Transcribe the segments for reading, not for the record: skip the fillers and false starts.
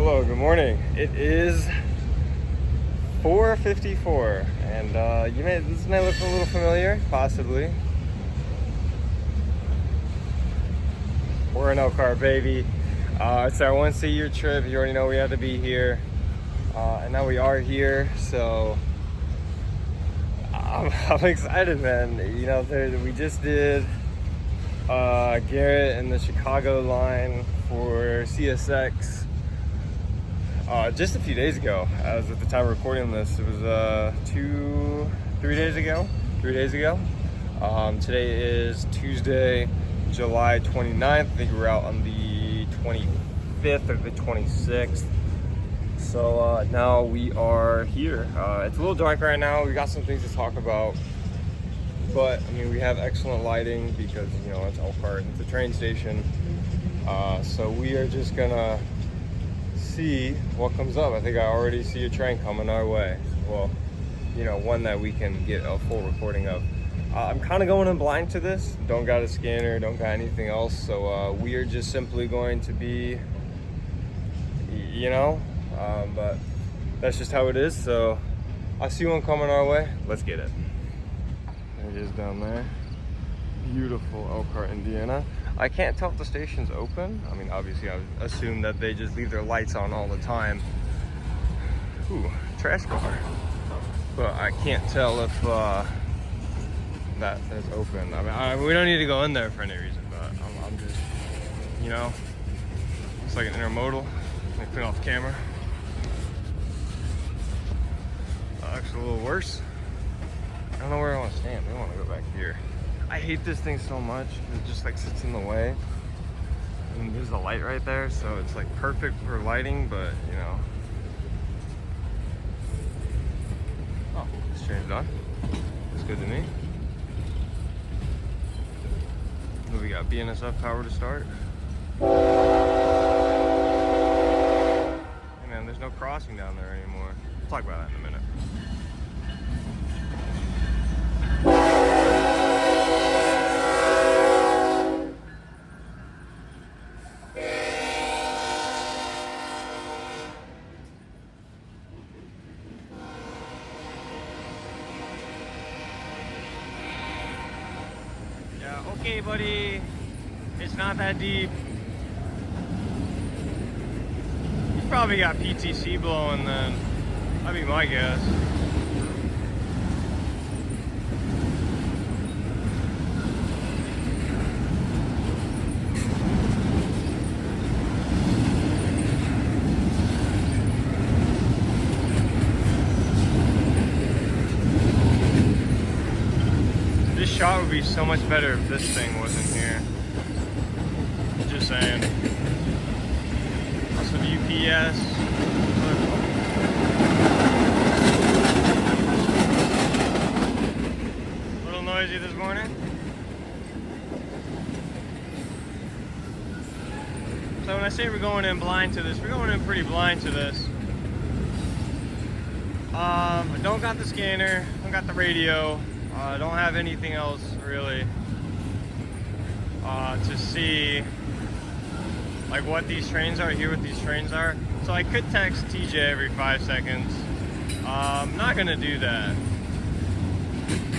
Hello, good morning. It is 4:54, and this may look a little familiar, possibly. We're in Elkhart, baby. It's our once-a-year trip. You already know we had to be here, and now we are here. So I'm excited, man. You know, we just did Garrett and the Chicago line for CSX. Just a few days ago, as at the time of recording this, it was 3 days ago. Today is Tuesday, July 29th. I think we were out on the 25th or the 26th. So now we are here. It's a little dark right now. We got some things to talk about, but I mean, we have excellent lighting because, you know, it's Elkhart, it's a train station. So we are just gonna see what comes up. I think I already see a train coming our way. Well, you know, one that we can get a full recording of. I'm kind of going in blind to this. Don't got a scanner, don't got anything else. So we are just simply going to be, you know, but that's just how it is. So I see one coming our way. Let's get it. There it is down there. Beautiful Elkhart, Indiana. I can't tell if the station's open. I mean, obviously, I would assume that they just leave their lights on all the time. Ooh, trash car. But I can't tell if that is open. I mean, we don't need to go in there for any reason, but I'm just, you know, it's like an intermodal. Let me clean off the camera. Actually, a little worse. I don't know where I want to stand. I want to go back here. I hate this thing so much. It just like sits in the way. And there's a light right there, so it's like perfect for lighting, but you know. Oh, this train's done. That's good to me. What we got? BNSF power to start. Hey man, there's no crossing down there anymore. We'll talk about that in a minute. Okay, buddy, it's not that deep. He's probably got PTC blowing then. That'd be my guess. This shot would be so much better if this thing wasn't here. Just saying. Also the UPS. A little noisy this morning. So when I say we're going in blind to this, we're going in pretty blind to this. I don't got the scanner, don't got the radio. I don't have anything else really to see like what these trains are, hear what these trains are. So I could text TJ every 5 seconds. I'm not gonna do that.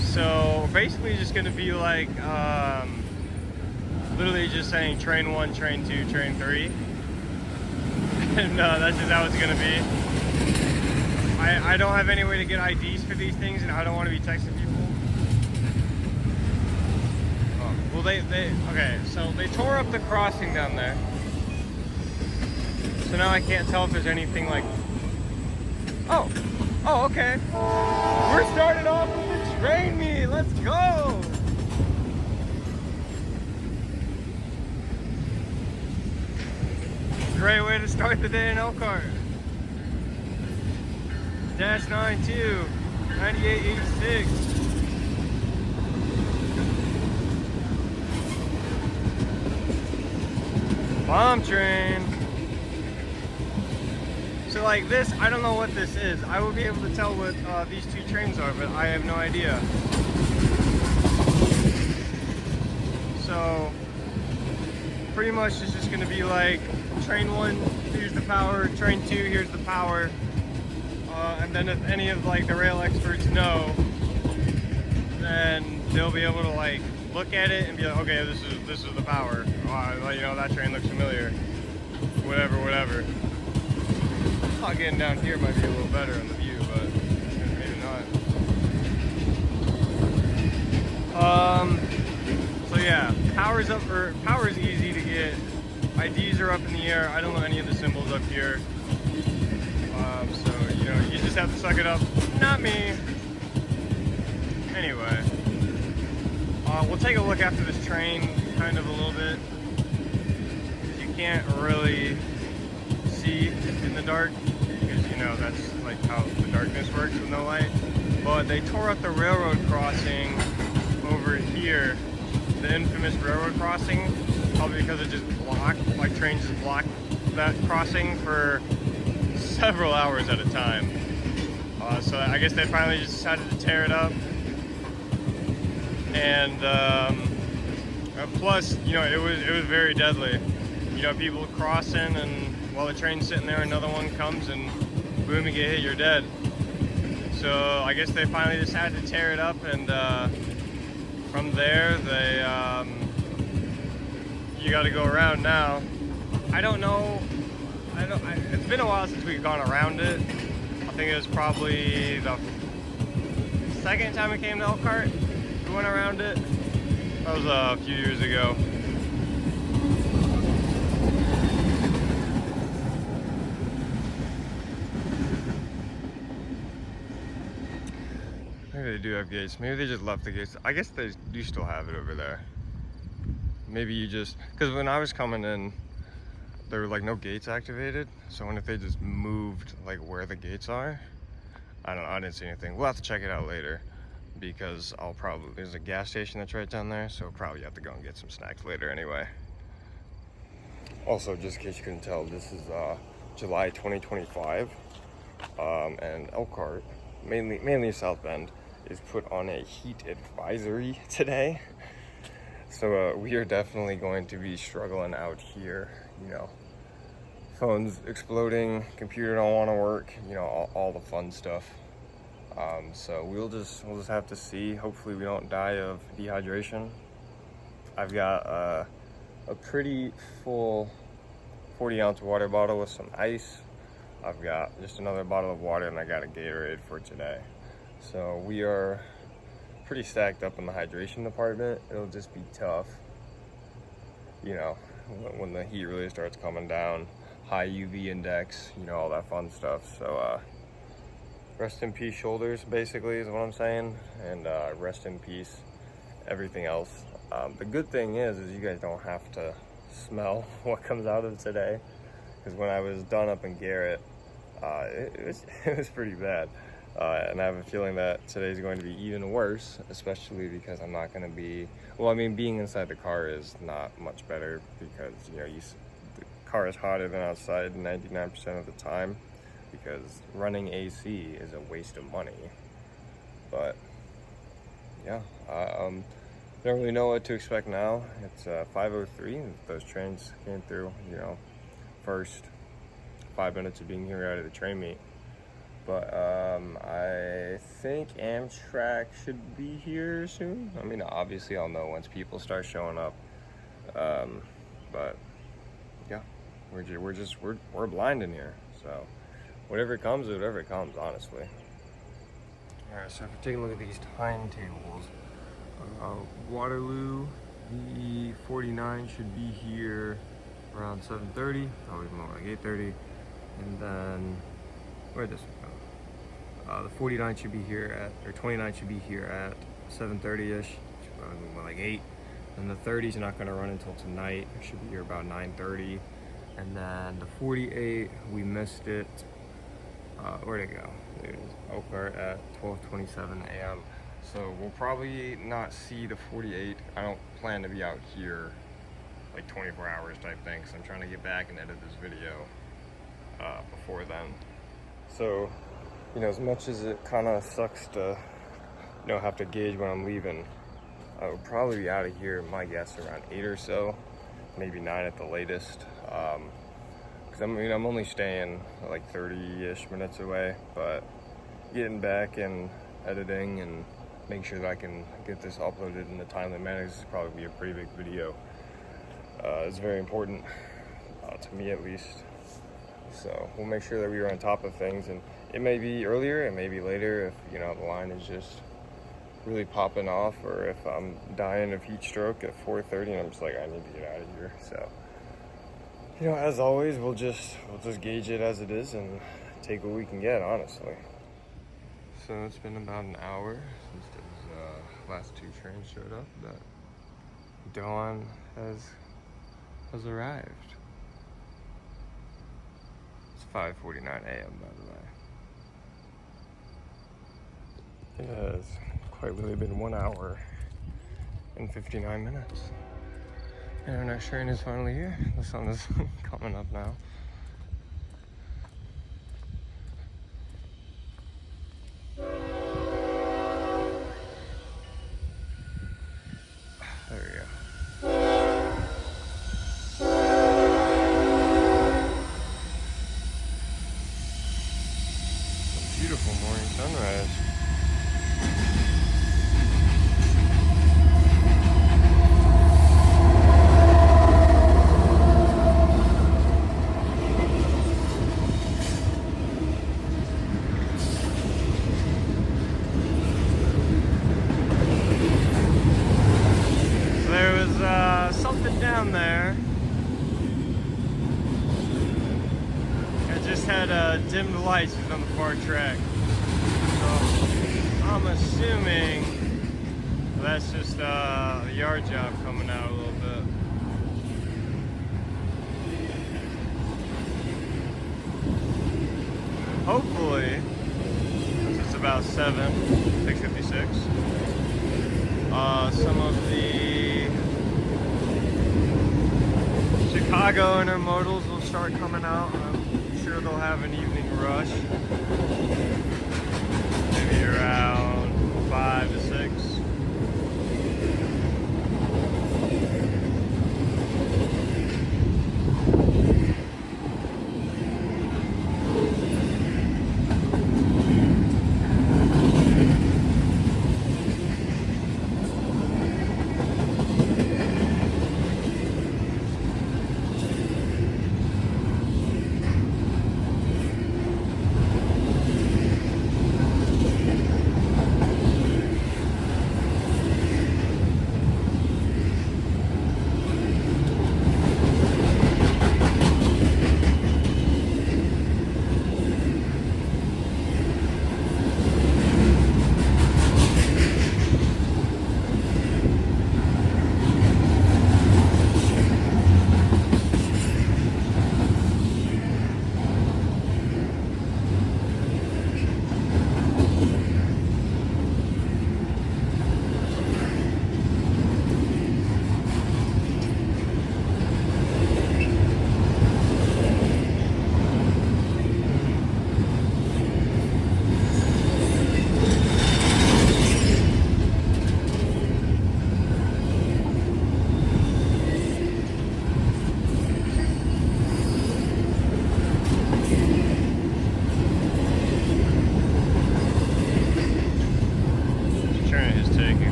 So basically just gonna be like literally just saying train 1, train 2, train 3. And that's just how it's gonna be. I don't have any way to get IDs for these things, and I don't want to be texting people. Well, okay, so they tore up the crossing down there. So now I can't tell if there's anything like, oh, okay. We're starting off with the train meet, let's go. Great way to start the day in Elkhart. Dash 92, 9886. Bomb train. So like this, I don't know what this is. I will be able to tell what these two trains are, but I have no idea. So pretty much it's just gonna be like train 1, here's the power, train 2, here's the power. And then if any of like the rail experts know, then they'll be able to like look at it and be like, okay, this is the power. You know, that train looks familiar. Whatever. Not getting down here might be a little better on the view, but maybe not. So yeah, power's easy to get. IDs are up in the air. I don't know any of the symbols up here. So you know, you just have to suck it up. Not me. Anyway, we'll take a look after this train, kind of a little bit. You can't really see in the dark because you know that's like how the darkness works with no light. But they tore up the railroad crossing over here, the infamous railroad crossing, probably because it just blocked, like trains just blocked that crossing for several hours at a time. So I guess they finally just decided to tear it up. And plus, you know, it was very deadly. You know, people crossing, and while the train's sitting there, another one comes and boom, you get hit, you're dead. So I guess they finally decided to tear it up, and from there they you got to go around now. I don't know. It's been a while since we've gone around it. I think it was probably the second time we came to Elkhart. We went around it. That was a few years ago. Maybe they do have gates. Maybe they just left the gates. I guess they do still have it over there. Maybe you just, because when I was coming in, there were like no gates activated. So I wonder if they just moved like where the gates are. I don't know, I didn't see anything. We'll have to check it out later because there's a gas station that's right down there. So we'll probably have to go and get some snacks later anyway. Also, just in case you couldn't tell, this is July 2025. And Elkhart, mainly South Bend, is put on a heat advisory today. So we are definitely going to be struggling out here, you know. Phones exploding, computer don't want to work, you know, all the fun stuff. So we'll just have to see. Hopefully we don't die of dehydration. I've got a pretty full 40-ounce water bottle with some ice. I've got just another bottle of water, and I got a Gatorade for today. So we are pretty stacked up in the hydration department. It'll just be tough, you know, when the heat really starts coming down. High UV index, you know, all that fun stuff. So rest in peace shoulders, basically, is what I'm saying. And rest in peace everything else. The good thing is you guys don't have to smell what comes out of today. Because when I was done up in Garrett, it was pretty bad. And I have a feeling that today's going to be even worse, especially because I'm not going to be, well, I mean, being inside the car is not much better because, you know, the car is hotter than outside 99% of the time because running AC is a waste of money. But, yeah, don't really know what to expect now. It's 5:03, those trains came through, you know, first 5 minutes of being here out of the train meet. But I think Amtrak should be here soon. I mean, obviously I'll know once people start showing up. But yeah, we're blind in here. So whatever it comes, honestly. All right, so if we're taking a look at these timetables, Waterloo, the 49 should be here around 7:30, probably more like 8:30, and then where'd this one go? The 49 should be here or 29 should be here at 7:30ish, probably more like 8. And the 30's not going to run until tonight. It should be here about 9:30. And then the 48, we missed it. Where'd it go? There's Elkhart at 12:27 a.m. So we'll probably not see the 48. I don't plan to be out here like 24 hours type thing, so I'm trying to get back and edit this video before then. So, you know, as much as it kind of sucks to, you know, have to gauge when I'm leaving, I will probably be out of here, my guess, around 8 or so, maybe 9 at the latest. I mean, I'm only staying like 30-ish minutes away, but getting back and editing and making sure that I can get this uploaded in a timely manner. This is probably be a pretty big video. It's very important, to me at least. So we'll make sure that we are on top of things, and it may be earlier, it may be later if, you know, the line is just really popping off, or if I'm dying of heat stroke at 4:30 and I'm just like, I need to get out of here. So, you know, as always, we'll just gauge it as it is and take what we can get, honestly. So it's been about an hour since those last two trains showed up, but dawn has arrived. It's 5:49 a.m. by the way. It has quite literally been 1 hour and 59 minutes. And our next train is finally here. The sun is coming up now. There we go. Beautiful morning sunrise. There was something down there. I just had dimmed lights on the far track. So I'm assuming that's just a yard job coming out a little bit. Hopefully, since it's about 6:56, some of the Chicago intermodals will start coming out. I'm sure they'll have an evening rush. Maybe around 5 to 6.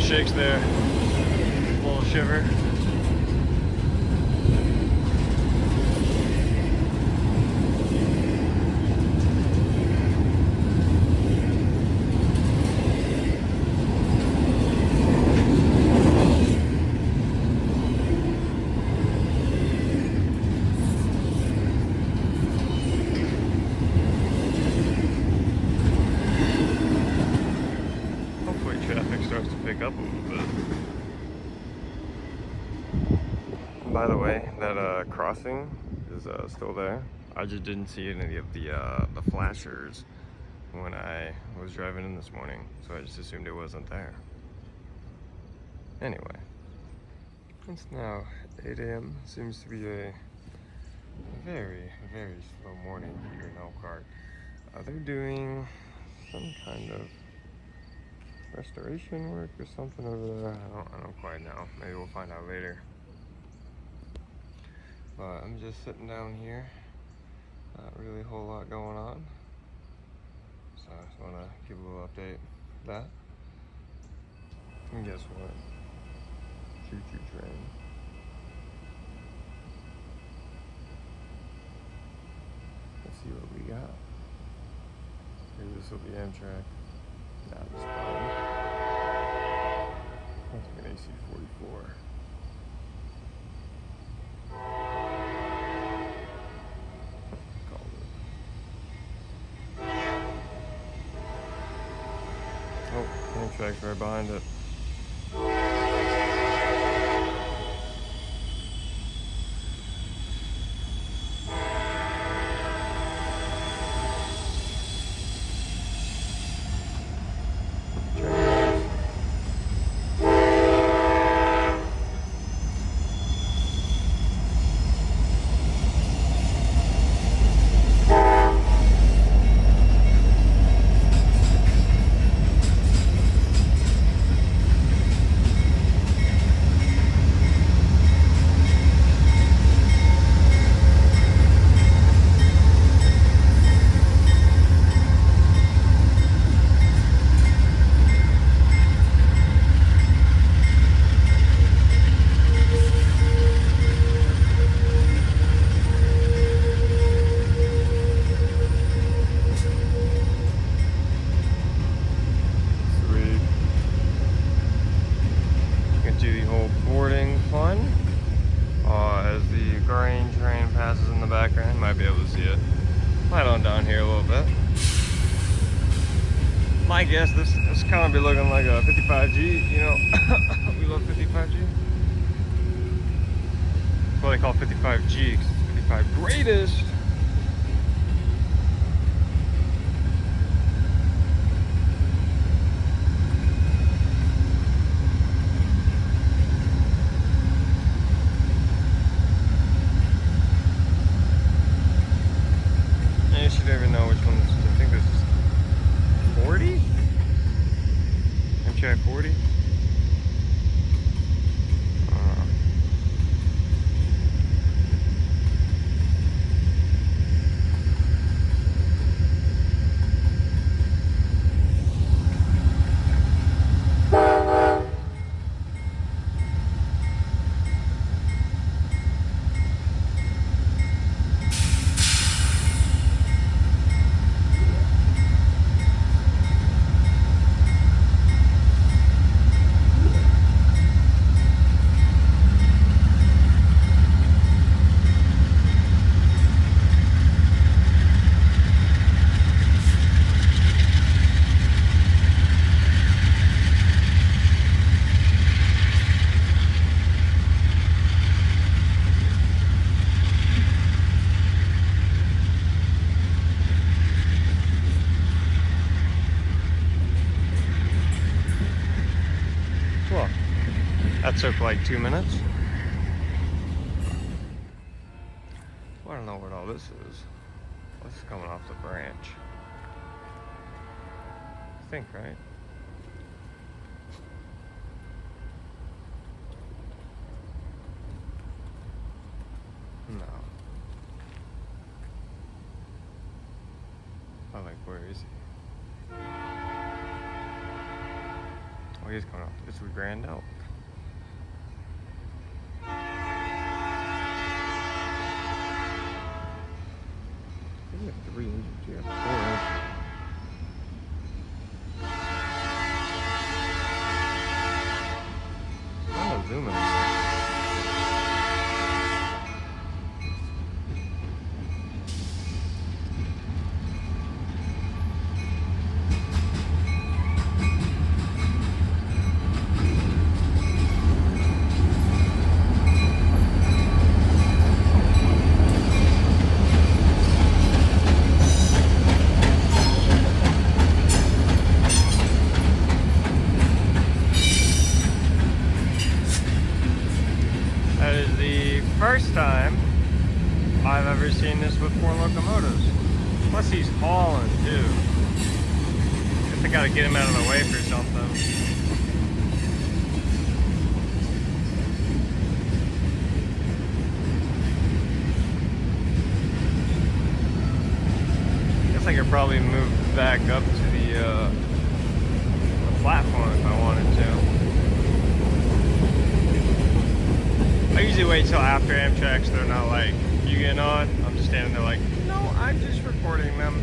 Shakes there, a little shiver. Hopefully traffic starts to pick up a little bit. By the way, that crossing is still there. I just didn't see any of the flashers when I was driving in this morning, so I just assumed it wasn't there. Anyway, it's now 8 a.m. Seems to be a very, very slow morning here in Elkhart. They're doing some kind of restoration work or something over there. I don't quite know. Maybe we'll find out later. But I'm just sitting down here. Not really a whole lot going on. So I just want to give a little update of that. And guess what? Choo-choo train. Let's see what we got. Maybe this will be Amtrak. Nah, this is fine. That's like an AC-44. Oh, Amtrak's right behind it. Background, might be able to see it. Light on down here a little bit. My guess, this kind of be looking like a 55G, you know. We love 55G. That's what they call 55G, because it's 55 greatest. I don't even know which one. I think this is 40? Amtrak 40? That took like 2 minutes. Well, I don't know what all this is. This is coming off the branch. I think, right? No. Oh, like, where is he? Oh, he's coming off. This is Grand Elk. We have 3 engines here. 4 engines. I'm gonna zoom in. First time I've ever seen this with 4 locomotives. Plus he's hauling too. Guess I gotta get him out of the way for something. probably move back up to the platform if I wanted to. I usually wait till after Amtrak, so they're not like, you getting on? I'm just standing there like, no, I'm just recording them.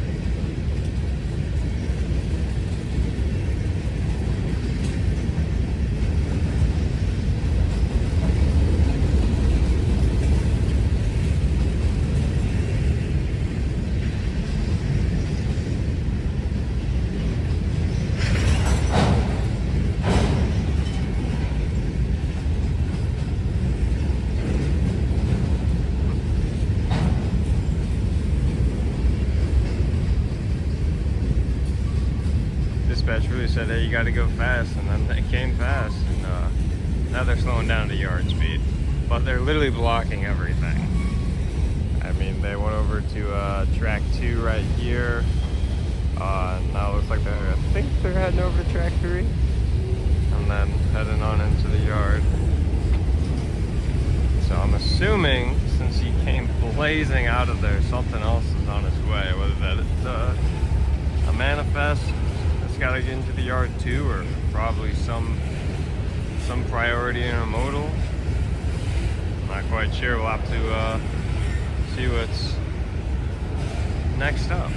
Really said, hey, you got to go fast, and then they came fast, and now they're slowing down to yard speed, but they're literally blocking everything. I mean, they went over to track 2 right here. Now it looks like I think they're heading over to track 3, and then heading on into the yard. So I'm assuming, since he came blazing out of there, something else is on its way, whether that it's a manifest got to get into the yard too, or probably some priority intermodal. Not quite sure. We'll have to see what's next up.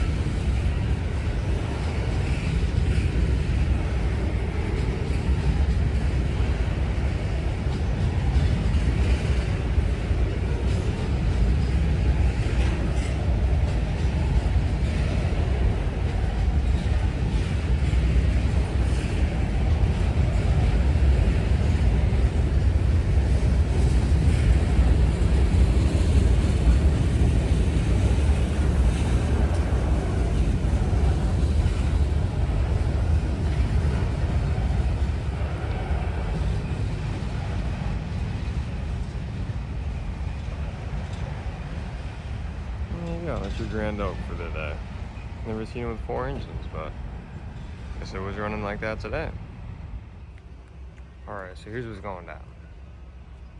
That's your Grand Oak for the day. Never seen it with 4 engines, but I guess it was running like that today. Alright, so here's what's going down.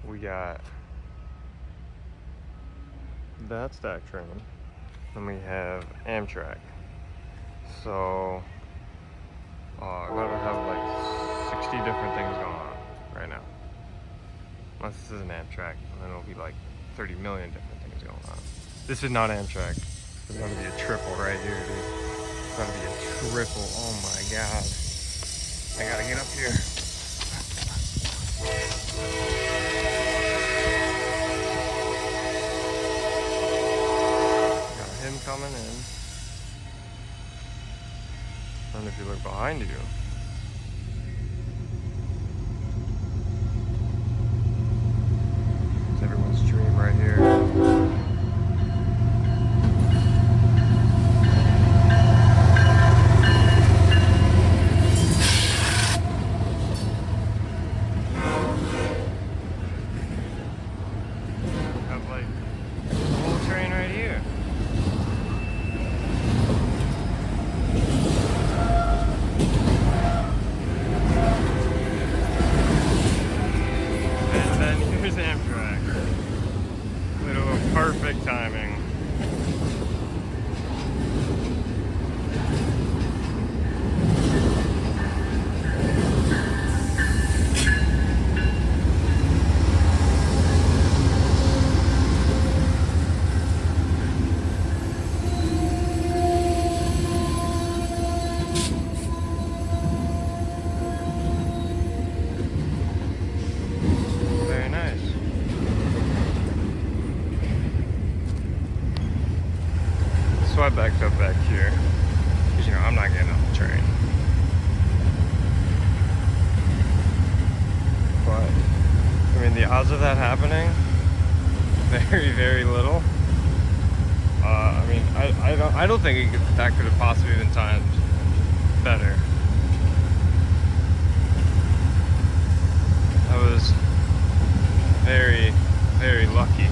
We got that stack train, and we have Amtrak. So I gotta have like 60 different things going on right now. Unless this is an Amtrak, and then it'll be like 30 million different things going on. This is not Amtrak. There's gonna be a triple right here, dude. It's gonna be a triple. Oh my god. I gotta get up here. Got him coming in. And if you look behind you, it's everyone's dream right here. Perfect timing. Very nice. So I backed up back here, because you know, I'm not getting on the train. But, I mean, the odds of that happening, very, very little. I mean, I don't think that could have possibly been timed better. I was very, very lucky.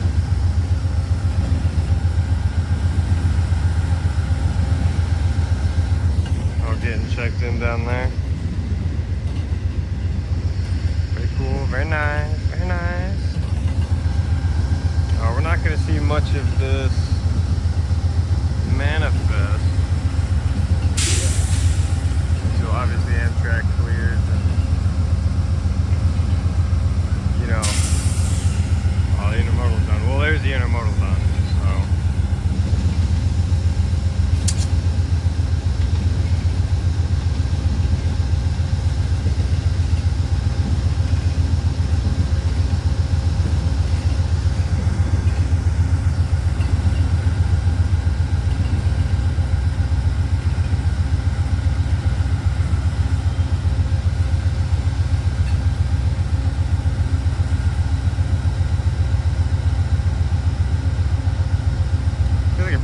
Getting checked in down there. Very cool, very nice, very nice. We're not going to see much of this manifest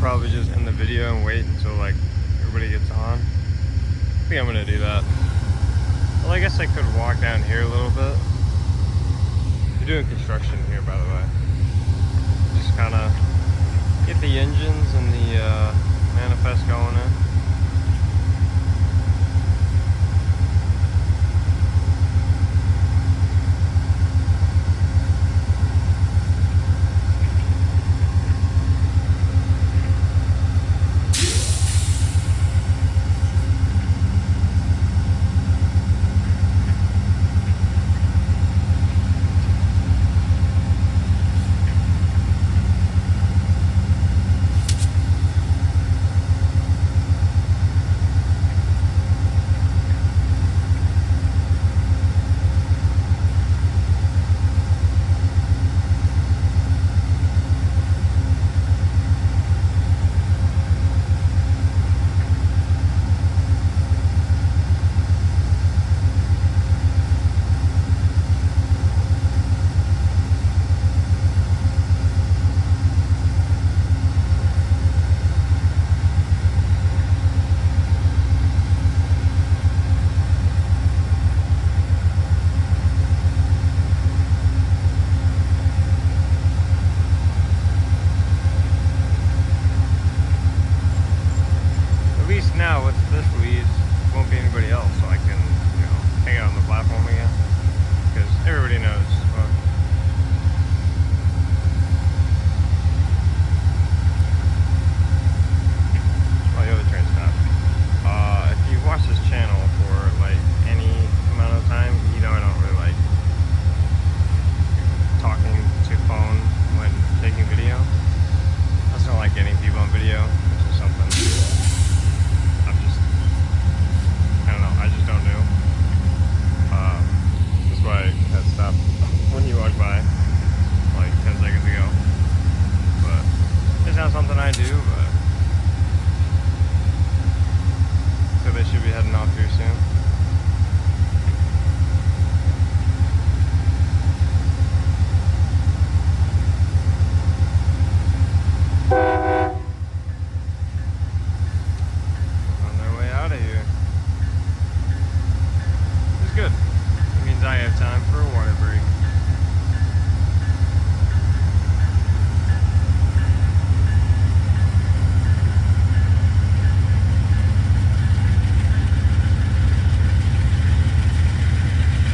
probably just end the video and wait until like everybody gets on. I think I'm gonna do that. Well, I guess I could walk down here a little bit. They're doing construction here, by the way. Just kind of get the engines and the manifest going in. Now with this leaves, won't be anybody else, so I can, you know, hang out on the platform again, because everybody knows. Well, the other train stopped. If you watch this channel for like any amount of time, you know I don't really like talking to phone when taking video. I just don't like getting people on video, which is something. I just don't know. That's why I had stopped when you walked by like 10 seconds ago. But it's not something I do, but so they should be heading off here soon. On their way out of here. Good. It means I have time for a water break.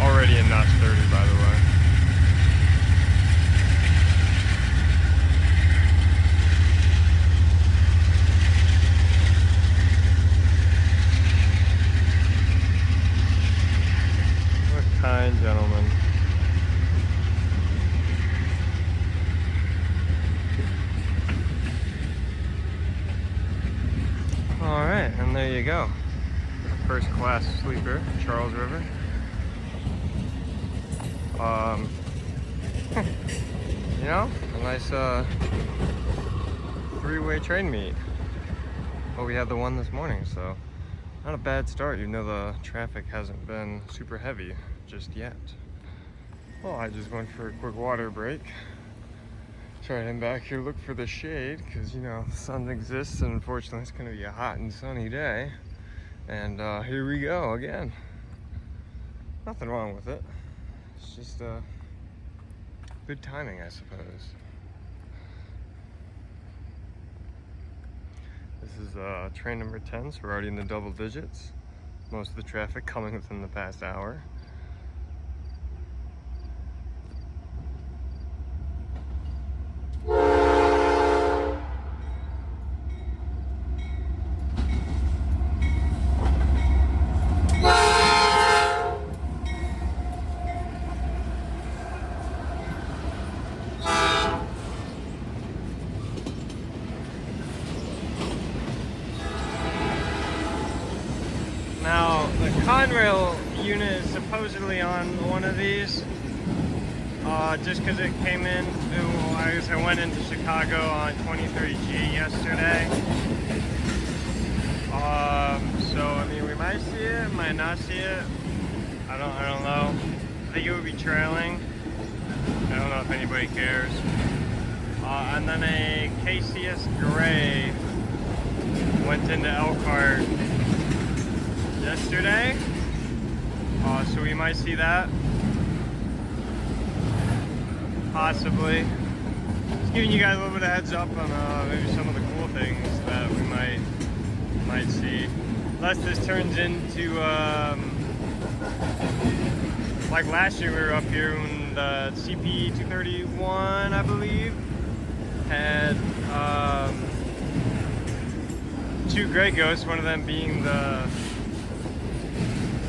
Already in knots 30, by the way. Kind gentlemen. All right, and there you go. First class sleeper, Charles River. You know, a nice three-way train meet. Well, we had the one this morning, so not a bad start, even though the traffic hasn't been super heavy just yet. Well, I just went for a quick water break. Try to head back here, look for the shade, because, you know, the sun exists, and unfortunately it's going to be a hot and sunny day. And here we go again. Nothing wrong with it. It's just good timing, I suppose. This is train number 10, so we're already in the double digits. Most of the traffic coming within the past hour. Now, the Conrail unit is supposedly on one of these, just because it came in. I went into Chicago on 23G yesterday. So I mean, we might see it, might not see it. I don't know. I think it would be trailing. I don't know if anybody cares. And then a KCS Gray went into Elkhart yesterday, so we might see that. Possibly. Just giving you guys a little bit of heads up on maybe some of the cool things that we might see. Unless this turns into like last year we were up here when the CP231, I believe, had 2 Grey Ghosts, one of them being the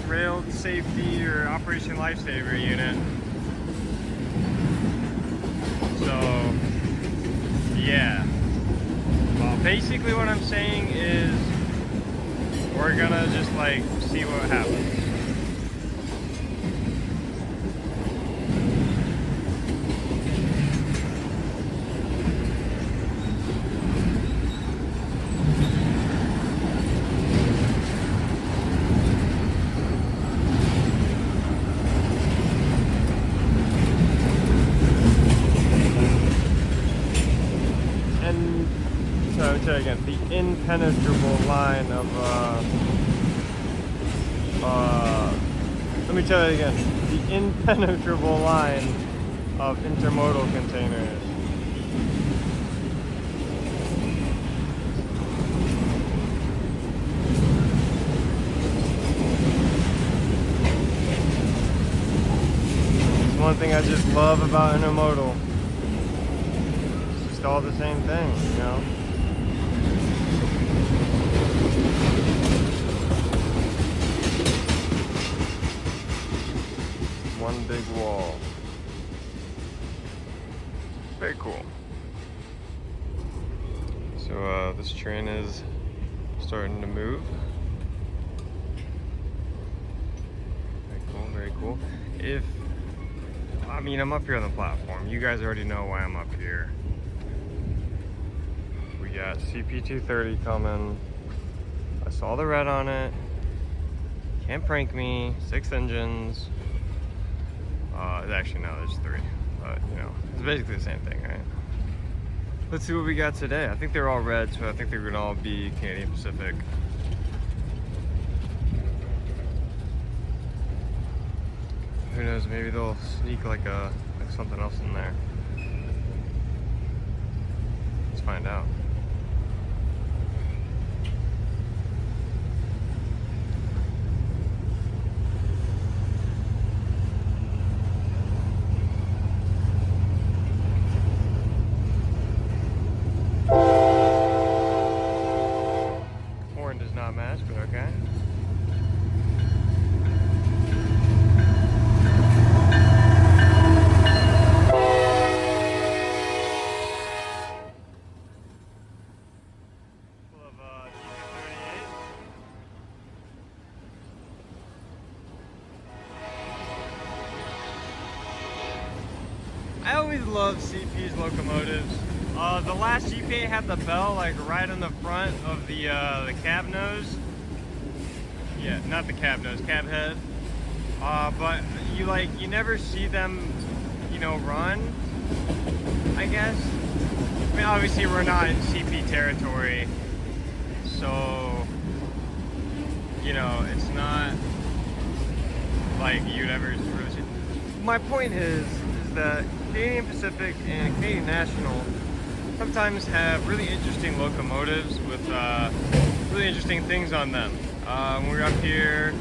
Rail Safety or Operation Lifesaver unit. So, yeah. Well, basically what I'm saying is we're gonna just like see what happens. Again, the impenetrable line of let me tell you again, the impenetrable line of intermodal containers. It's one thing I just love about intermodal. It's just all the same thing, you know? One big wall. Very cool. So this train is starting to move. Very cool, very cool. I mean, I'm up here on the platform. You guys already know why I'm up here. We got CP230 coming. I saw the red on it. Can't prank me. 6 engines. Actually, no, there's 3, but you know, it's basically the same thing, right? Let's see what we got today. I think they're all red, so I think they're gonna all be Canadian Pacific. Who knows? Maybe they'll sneak like something else in there. Let's find out. Match, but okay. I always love CP's locomotives. The last GPA had the bell like right on the front of the cab nose. Yeah, not the cab nose, cab head. But you never see them, you know, run, I guess. I mean, obviously we're not in CP territory, so, you know, it's not like you'd ever really see. My point is that Canadian Pacific and Canadian National sometimes have really interesting locomotives with really interesting things on them. We were up here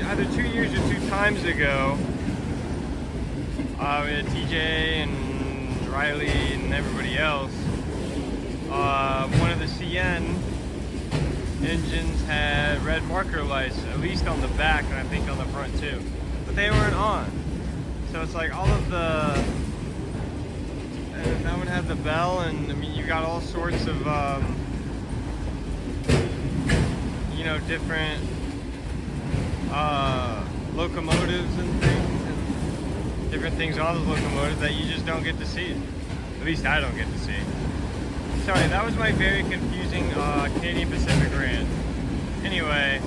either 2 years or 2 times ago. We had TJ and Riley and everybody else. One of the CN engines had red marker lights, at least on the back, and I think on the front too. But they weren't on. So it's like all of the... And that one had the bell, and I mean, you got all sorts of, you know, different locomotives and things, and different things on those locomotives that you just don't get to see. At least I don't get to see. Sorry, that was my very confusing Canadian Pacific rant. Anyway,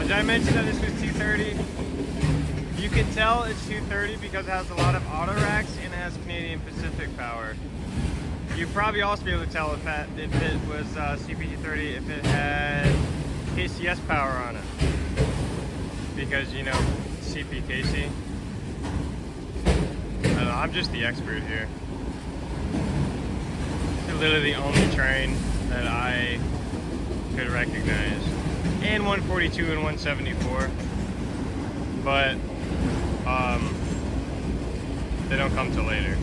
did I mention that this was 230? You can tell it's 230 because it has a lot of auto racks and it has Canadian Pacific power. You'd probably also be able to tell if it was CP230 if it had KCS power on it, because you know CPKC. I don't know, I'm just the expert here. It's literally the only train that I could recognize, and 142 and 174, but they don't come till later.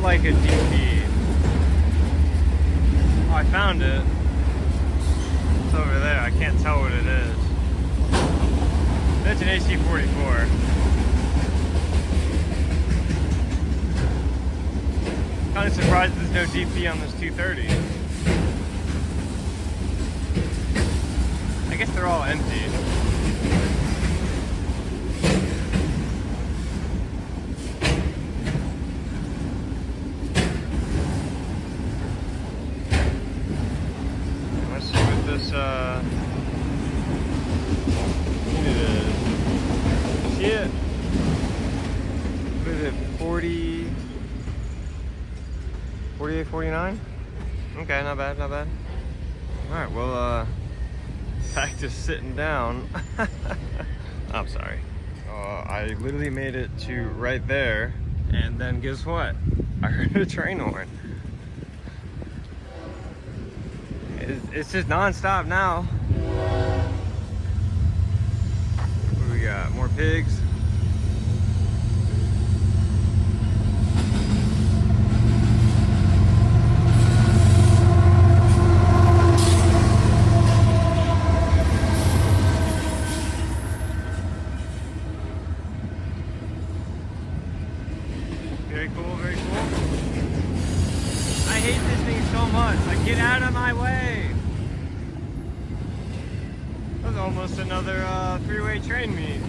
Like a DP. Oh, I found it. It's over there. I can't tell what it is. That's an AC-44. Kind of surprised there's no DP on this 230. I guess they're all empty. See it? What is it? 40, 48, 49? Okay, not bad, not bad. Alright, well, back to sitting down. I'm sorry. I literally made it to right there, and then guess what? I heard a train horn. It's just non-stop now. What do we got? More pigs. Very cool, very cool. I hate this thing so much. Like, get out of my way. That was almost another three-way train meet.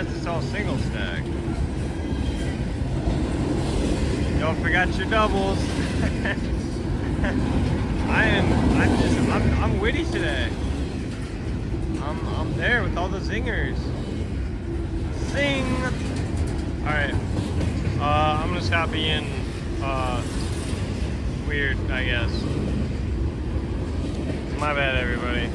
It's all single stack. Don't forget your doubles. I'm witty today. I'm there with all the zingers. Zing. All right. I'm gonna stop being weird, I guess. My bad, everybody.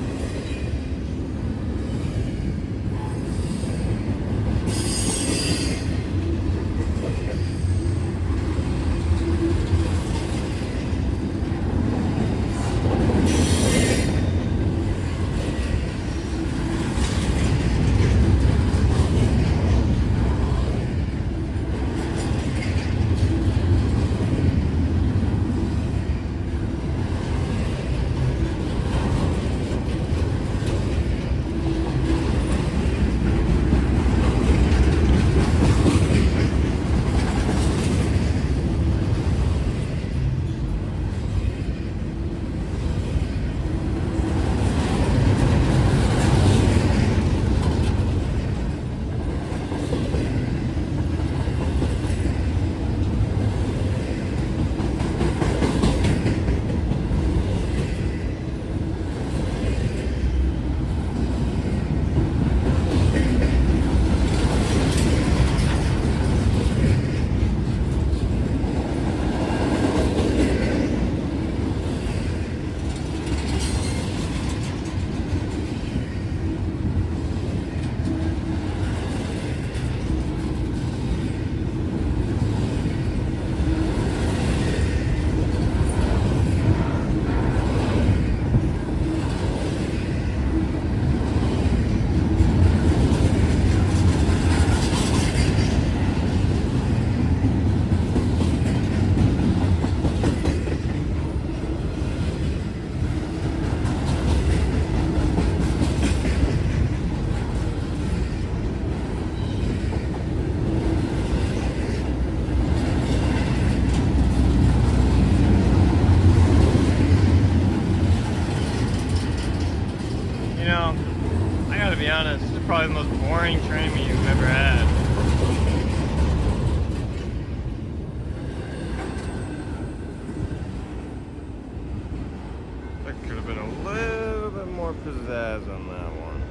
could have been a little bit more pizzazz on that one.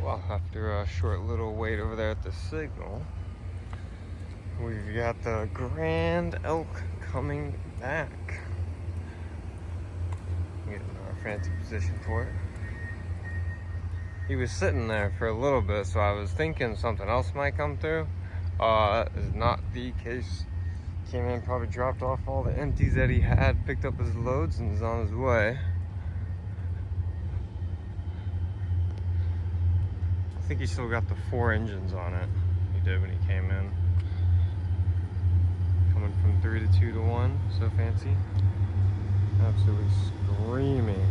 Well, after a short little wait over there at the signal, we've got the Grand Elk coming back. Getting our fancy position for it. He was sitting there for a little bit, so I was thinking something else might come through. That is not the case. Came in, probably dropped off all the empties that he had, picked up his loads, and is on his way. I think he still got the 4 engines on it. He did when he came in. Coming from 3 to 2 to 1, so fancy. Absolutely screaming.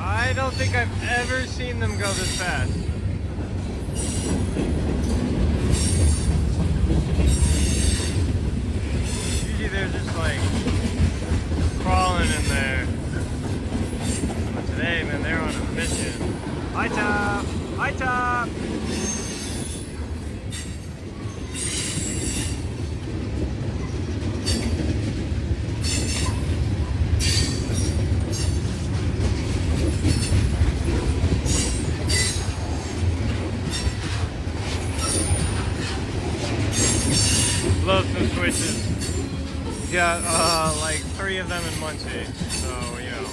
I don't think I've ever seen them go this fast. Usually they're just like crawling in there. But today, man, they're on a mission. Hi, Top! Hi, Top! Love some switches. Got like 3 of them in Muncie, so you know.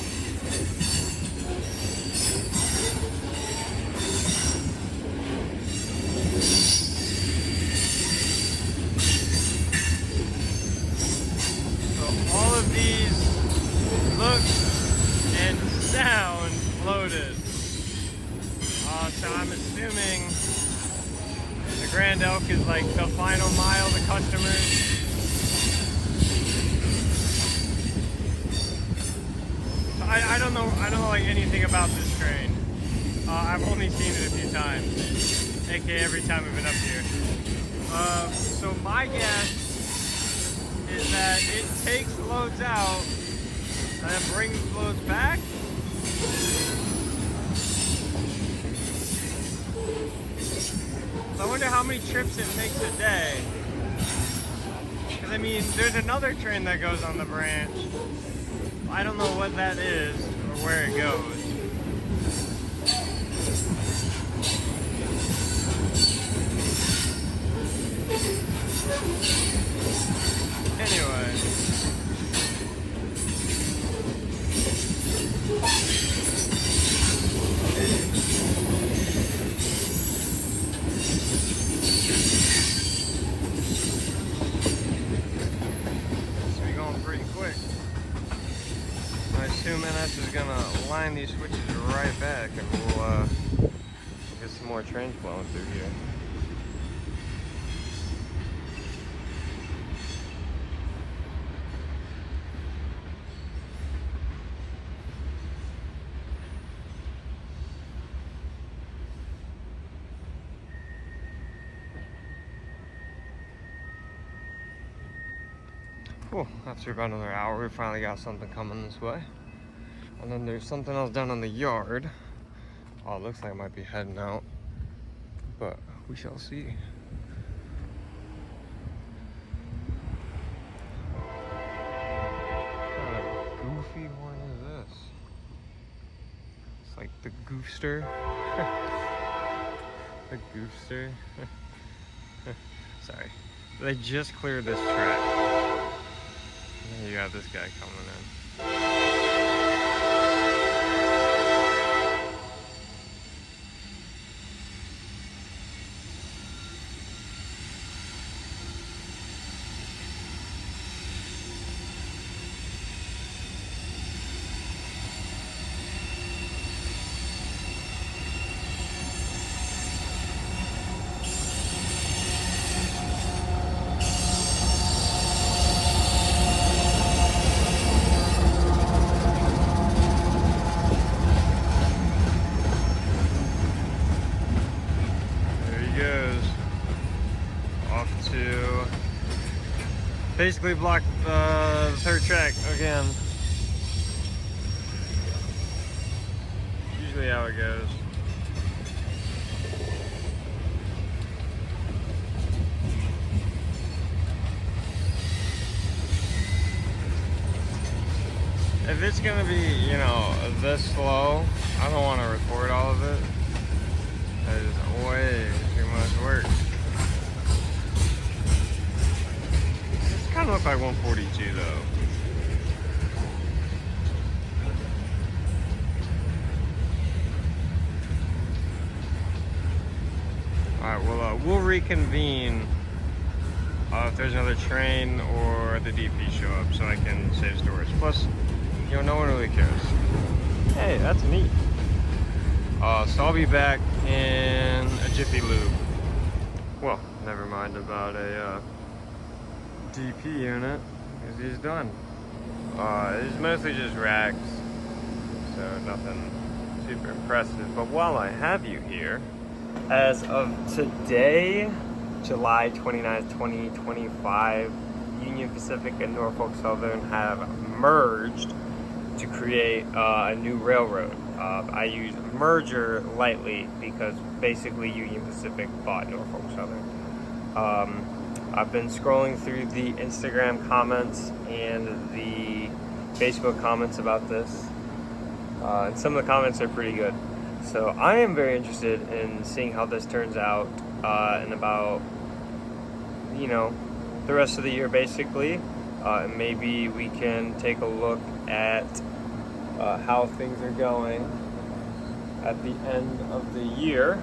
So all of these look and sound loaded. So I'm assuming the Grand Elk is like the final mile to customers. So I don't know like anything about this train. I've only seen it a few times, aka every time I've been up here. So my guess is that it takes loads out and then brings loads back. I wonder how many trips it makes a day. Because I mean, there's another train that goes on the branch. I don't know what that is or where it goes. Anyway. NS is gonna line these switches right back, and we'll get some more trains flowing through here. Cool, after about another hour, we finally got something coming this way. And then there's something else down in the yard. Oh, it looks like it might be heading out, but we shall see. What kind of goofy one is this? It's like the Goofster. The Goofster. Sorry. They just cleared this track. And you got this guy coming in. Basically blocked the third track again. Usually how it goes. If it's gonna be, you know, this slow, I don't want to record all of it. That is way too much work. It's kind of look like 142 though. Alright, well, we'll reconvene if there's another train or the DP show up so I can save storage. Plus, you know, no one really cares. Hey, that's neat. So I'll be back in a Jiffy Lube. Well, never mind about a DP unit, because he's done. It's mostly just racks, so nothing super impressive. But while I have you here, as of today, July 29th, 2025, Union Pacific and Norfolk Southern have merged to create a new railroad. I use merger lightly because basically Union Pacific bought Norfolk Southern. I've been scrolling through the Instagram comments and the Facebook comments about this, and some of the comments are pretty good. So I am very interested in seeing how this turns out in about, you know, the rest of the year basically. Maybe we can take a look at how things are going at the end of the year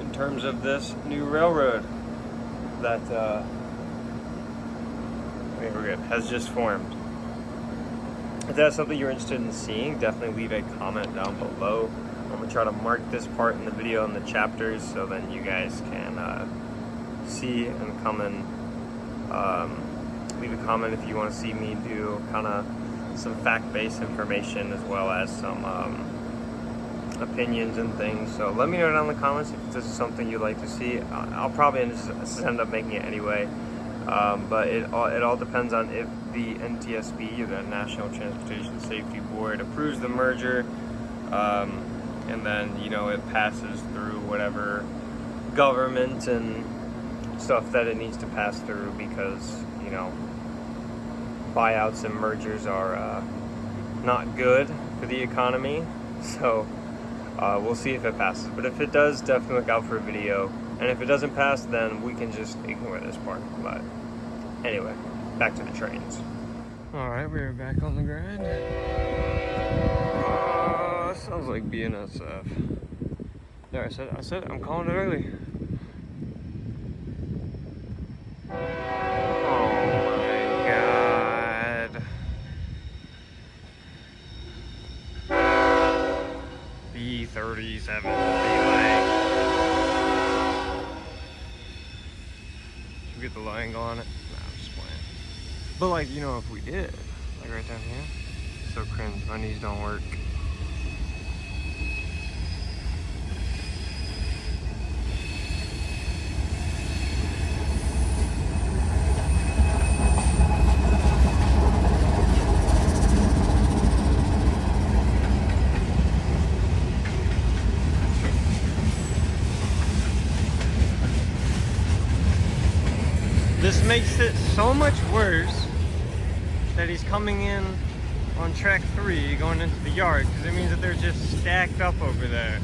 in terms of this new railroad that we're good, has just formed. If that's something you're interested in seeing, definitely leave a comment down below. I'm gonna try to mark this part in the video in the chapters so then you guys can see and come and leave a comment if you want to see me do kind of some fact-based information as well as some opinions and things. So let me know down in the comments if this is something you'd like to see. I'll probably just end up making it anyway, but it all depends on if the NTSB, the National Transportation Safety Board, approves the merger, and then, you know, it passes through whatever government and stuff that it needs to pass through, because, you know, buyouts and mergers are not good for the economy. So we'll see if it passes, but if it does, definitely look out for a video, and if it doesn't pass, then we can just ignore this part. But anyway, back to the trains. All right, we're back on the grind. Sounds like BNSF. There, I said I'm calling it early. B37 delay. Should we get the low angle on it? Nah, I'm just playing. But like, you know, if we did, like right down here, so cringe, my knees don't work. This makes it so much worse that he's coming in on track 3 going into the yard, because it means that they're just stacked up over there.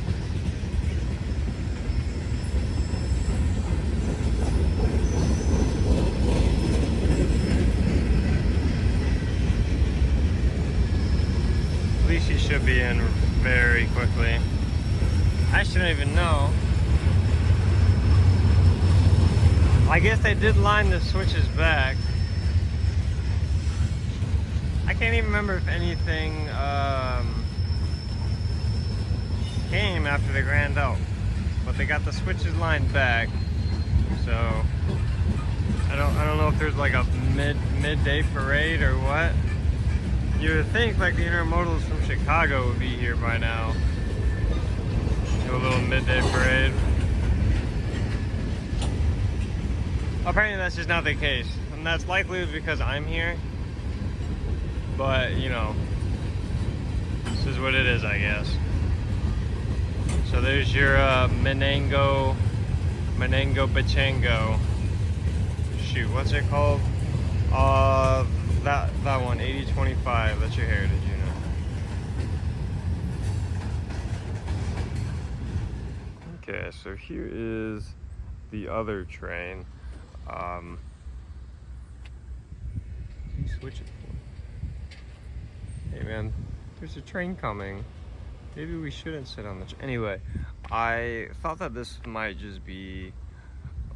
At least he should be in very quickly. I shouldn't even know. I guess they did line the switches back. I can't even remember if anything came after the Grand Elk, but they got the switches lined back. So I don't know if there's like a midday parade or what. You would think like the intermodals from Chicago would be here by now. Do a little midday parade. Apparently that's just not the case. and that's likely because I'm here. But, you know, this is what it is, I guess. So there's your Menango Bachango. Shoot, what's it called? That one, 8025. That's your heritage unit. Okay, so here is the other train. You switch it for? Hey man, there's a train coming. Maybe we shouldn't sit on the train. Anyway, I thought that this might just be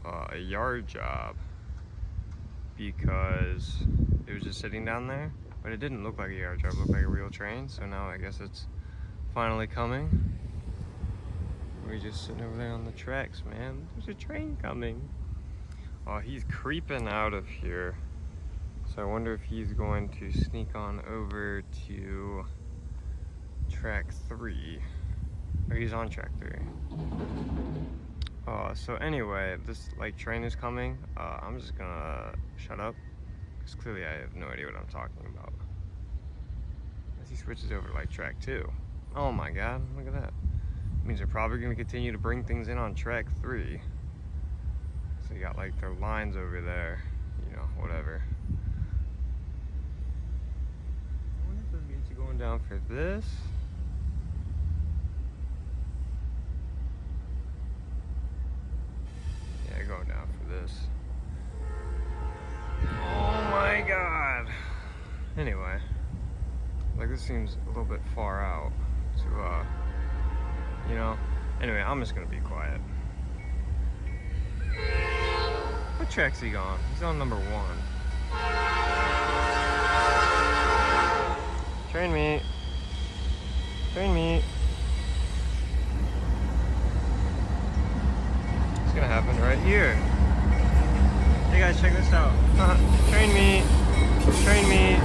a yard job because it was just sitting down there, but it didn't look like a yard job. It looked like a real train. So now I guess it's finally coming. We're just sitting over there on the tracks, man. There's a train coming. Oh, he's creeping out of here. So I wonder if he's going to sneak on over to track 3. Or he's on track 3. So anyway, this like train is coming. I'm just gonna shut up because clearly I have no idea what I'm talking about. As he switches over to like track 2. Oh my god, look at that. Means they're probably going to continue to bring things in on track 3. So you got like their lines over there, you know, whatever. I wonder if those gates are going down for this. Yeah, going down for this. Oh my god. Anyway, like this seems a little bit far out to you know, anyway, I'm just gonna be quiet. What track's he on? He's on number 1. Train me. Train me. It's gonna happen right here. Hey guys, check this out. Train me. Train me.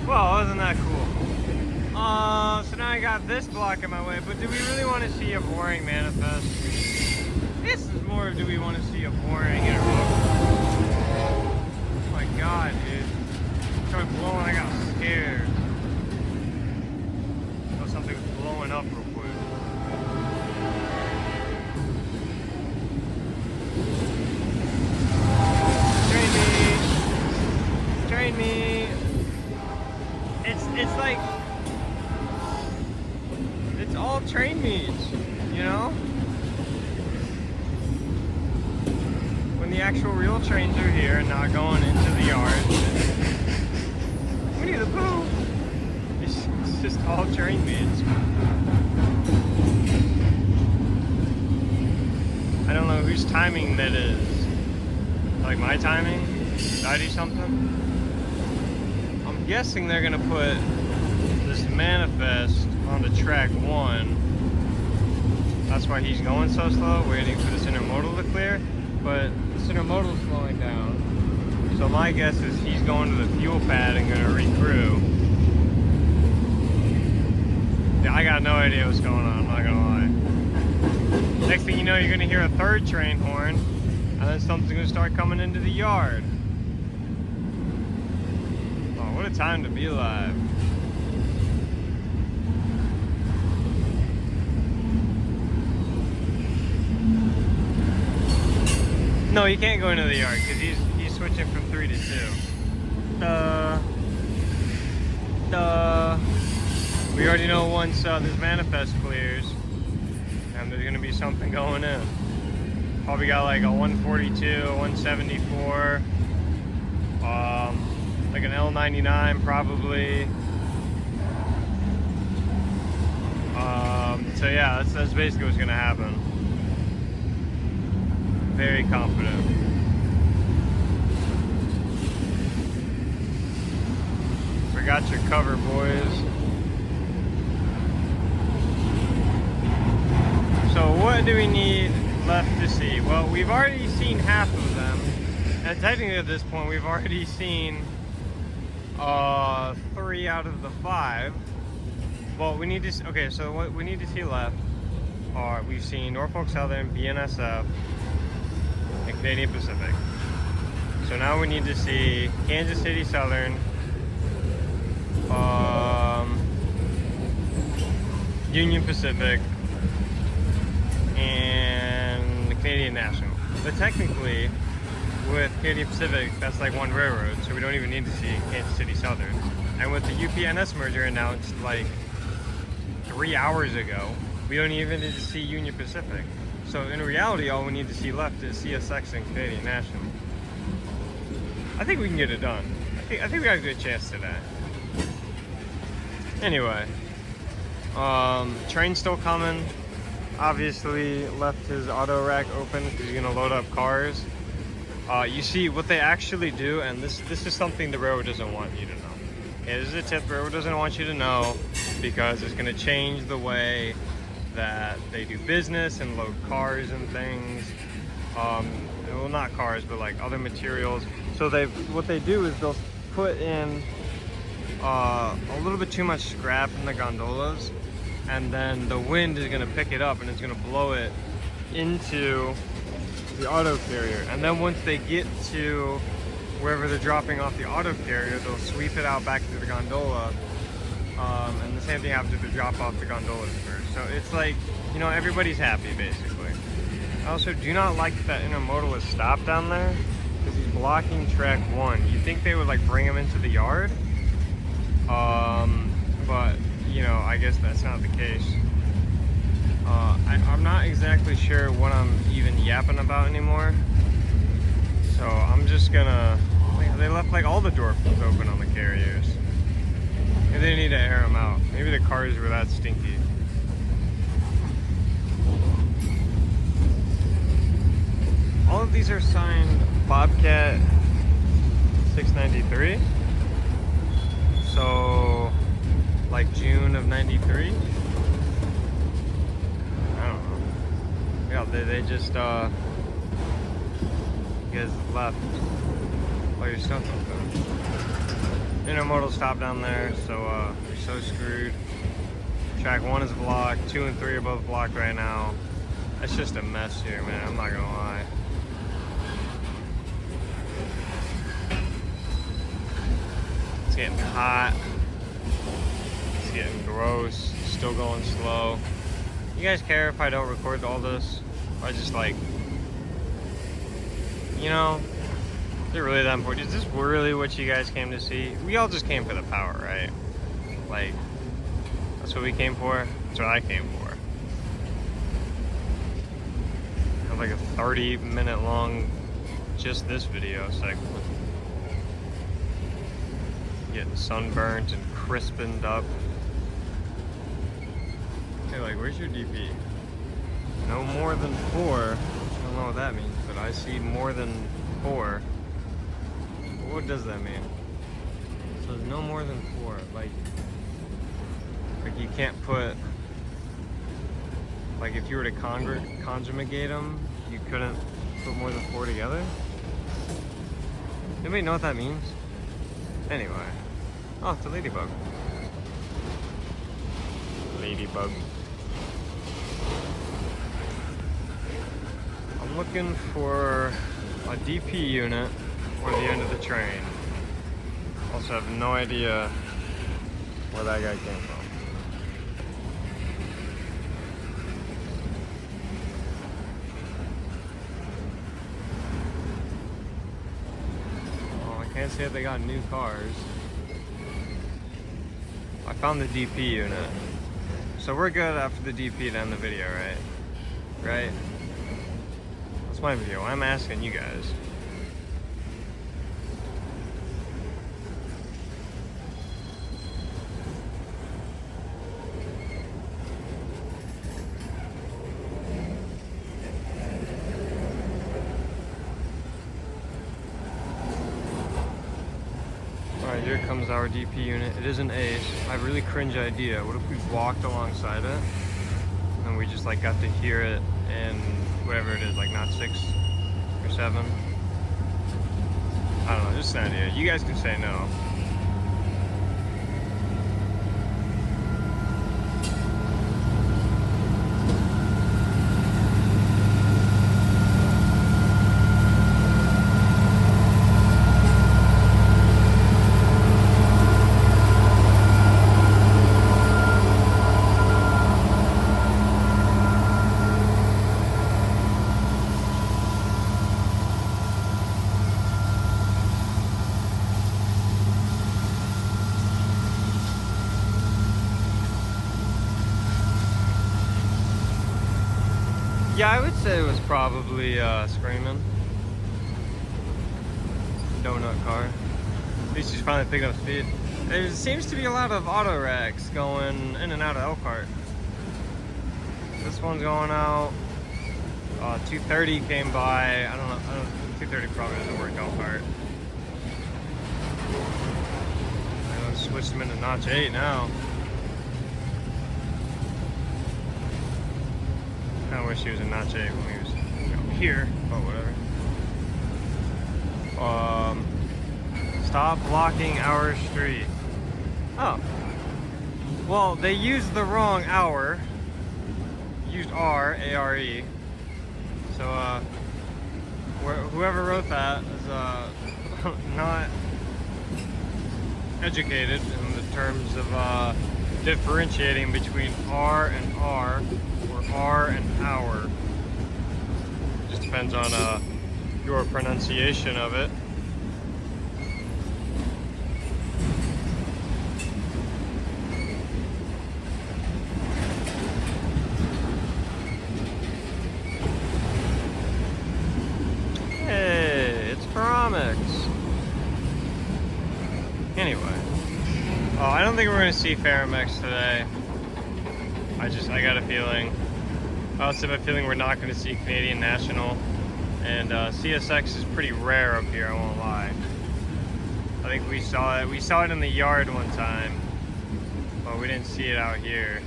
Well, wasn't that cool? So now I got this block in my way, but do we really want to see a boring manifest? This is more of do we want to see a boring interval? Oh my god, dude. It started blowing, I got scared. Oh, something was blowing up real quick. Train me! Train me! It's like, it's all train meets, you know? When the actual real trains are here and not going into the yard. Winnie the Pooh! It's just all train meets. I don't know whose timing that is. Like my timing? Did I do something? I'm guessing they're gonna put this manifest onto track 1. That's why he's going so slow, waiting for this intermodal to clear. But this intermodal's slowing down. So my guess is he's going to the fuel pad and gonna recrew. Yeah, I got no idea what's going on, I'm not gonna lie. Next thing you know, you're gonna hear a 3rd train horn, and then something's gonna start coming into the yard. What a time to be alive. No, you can't go into the yard because he's switching from 3 to 2. We already know once this manifest clears, and there's gonna be something going in. Probably got like a 142, a 174. Like an L99 probably. So yeah, that's basically what's gonna happen. Very confident. Forgot your cover, boys. So what do we need left to see? Well, we've already seen half of them. And technically at this point, we've already seen 3 out of the 5. Well, we need to, okay, so what we need to see left we've seen Norfolk Southern, BNSF, and Canadian Pacific. So now we need to see Kansas City Southern, Union Pacific, and the Canadian National. But technically, with Canadian Pacific, that's like one railroad, so we don't even need to see Kansas City Southern. And with the UP-NS merger announced like 3 hours ago, we don't even need to see Union Pacific. So in reality, all we need to see left is CSX and Canadian National. I think we can get it done. I think we got a good chance today. Anyway, train's still coming. Obviously left his auto rack open because he's gonna load up cars. You see what they actually do, and this is something the railroad doesn't want you to know. Yeah, this is a tip the railroad doesn't want you to know because it's gonna change the way that they do business and load cars and things. Well, not cars, but like other materials. So what they do is they'll put in a little bit too much scrap in the gondolas, and then the wind is gonna pick it up and it's gonna blow it into the auto carrier. And then once they get to wherever they're dropping off the auto carrier, they'll sweep it out back to the gondola. And the same thing happens if they drop off the gondolas first. So it's like, you know, everybody's happy basically. I also do not like that intermodal is stopped down there because he's blocking track 1. You'd think they would like bring him into the yard. But you know, I guess that's not the case. I'm not exactly sure what I'm even yapping about anymore. So I'm just gonna, they left like all the doors open on the carriers. Maybe they need to air them out. Maybe the cars were that stinky. All of these are signed Bobcat 693. So like June of 93. I don't know. Yeah, they just you guys left all your stuff open. Intermodal stop down there, so we're so screwed. Track 1 is blocked, 2 and 3 are both blocked right now. It's just a mess here, man, I'm not gonna lie. It's getting hot. It's getting gross. It's still going slow. You guys care if I don't record all this? Or I just like, you know, is it really that important? Is this really what you guys came to see? We all just came for the power, right? Like, that's what we came for. That's what I came for. I have like a 30-minute long just this video segment. Getting sunburnt and crispened up. Hey, like, where's your DP? No more than 4. I don't know what that means, but I see more than 4. What does that mean? So there's no more than 4. Like you can't put, like if you were to conjugate them, you couldn't put more than 4 together? Anybody know what that means? Anyway. Oh, it's a ladybug. Ladybug. I'm looking for a DP unit or the end of the train. Also have no idea where that guy came from. Oh, I can't say if they got new cars. I found the DP unit. So we're good after the DP to end the video, right? Right? That's my video. I'm asking you guys. Alright, here comes our DP unit. It is an Ace. I have a really cringe idea. What if we walked alongside it and we just like got to hear it in whatever it is, like not 6 or 7? I don't know, just an idea. You guys can say no. Yeah, I would say it was probably screaming. Donut car. At least he's finally picking up speed. There seems to be a lot of auto racks going in and out of Elkhart. This one's going out. 230 came by. I don't know. 230 probably doesn't work Elkhart. I switched him into notch 8 now. I wish he was in notch 8 when he was here, but whatever. Stop blocking our street. Oh. Well, they used the wrong hour. Used R, A-R-E. So, whoever wrote that is not educated in the terms of differentiating between R and R, or R and hour. It just depends on your pronunciation of it. Anyway, I don't think we're going to see Faramex today. I got a feeling. I also have a feeling we're not going to see Canadian National. And CSX is pretty rare up here, I won't lie. I think we saw it. We saw it in the yard one time, but we didn't see it out here.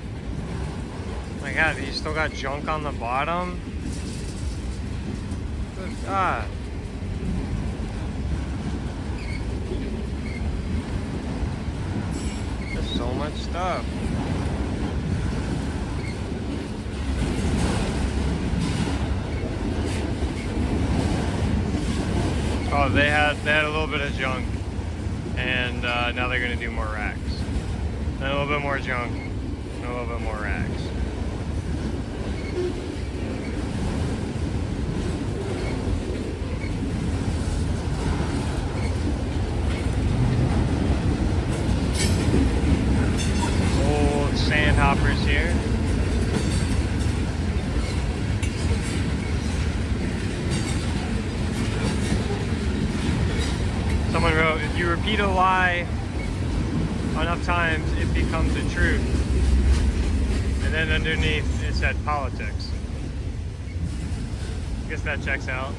My God, he still got junk on the bottom? Good God. So much stuff. Oh, they had a little bit of junk, and now they're gonna do more racks. Then a little bit more junk, and a little bit more racks. Sandhoppers here. Someone wrote, if you repeat a lie enough times, it becomes a truth. And then underneath it said politics. I guess that checks out.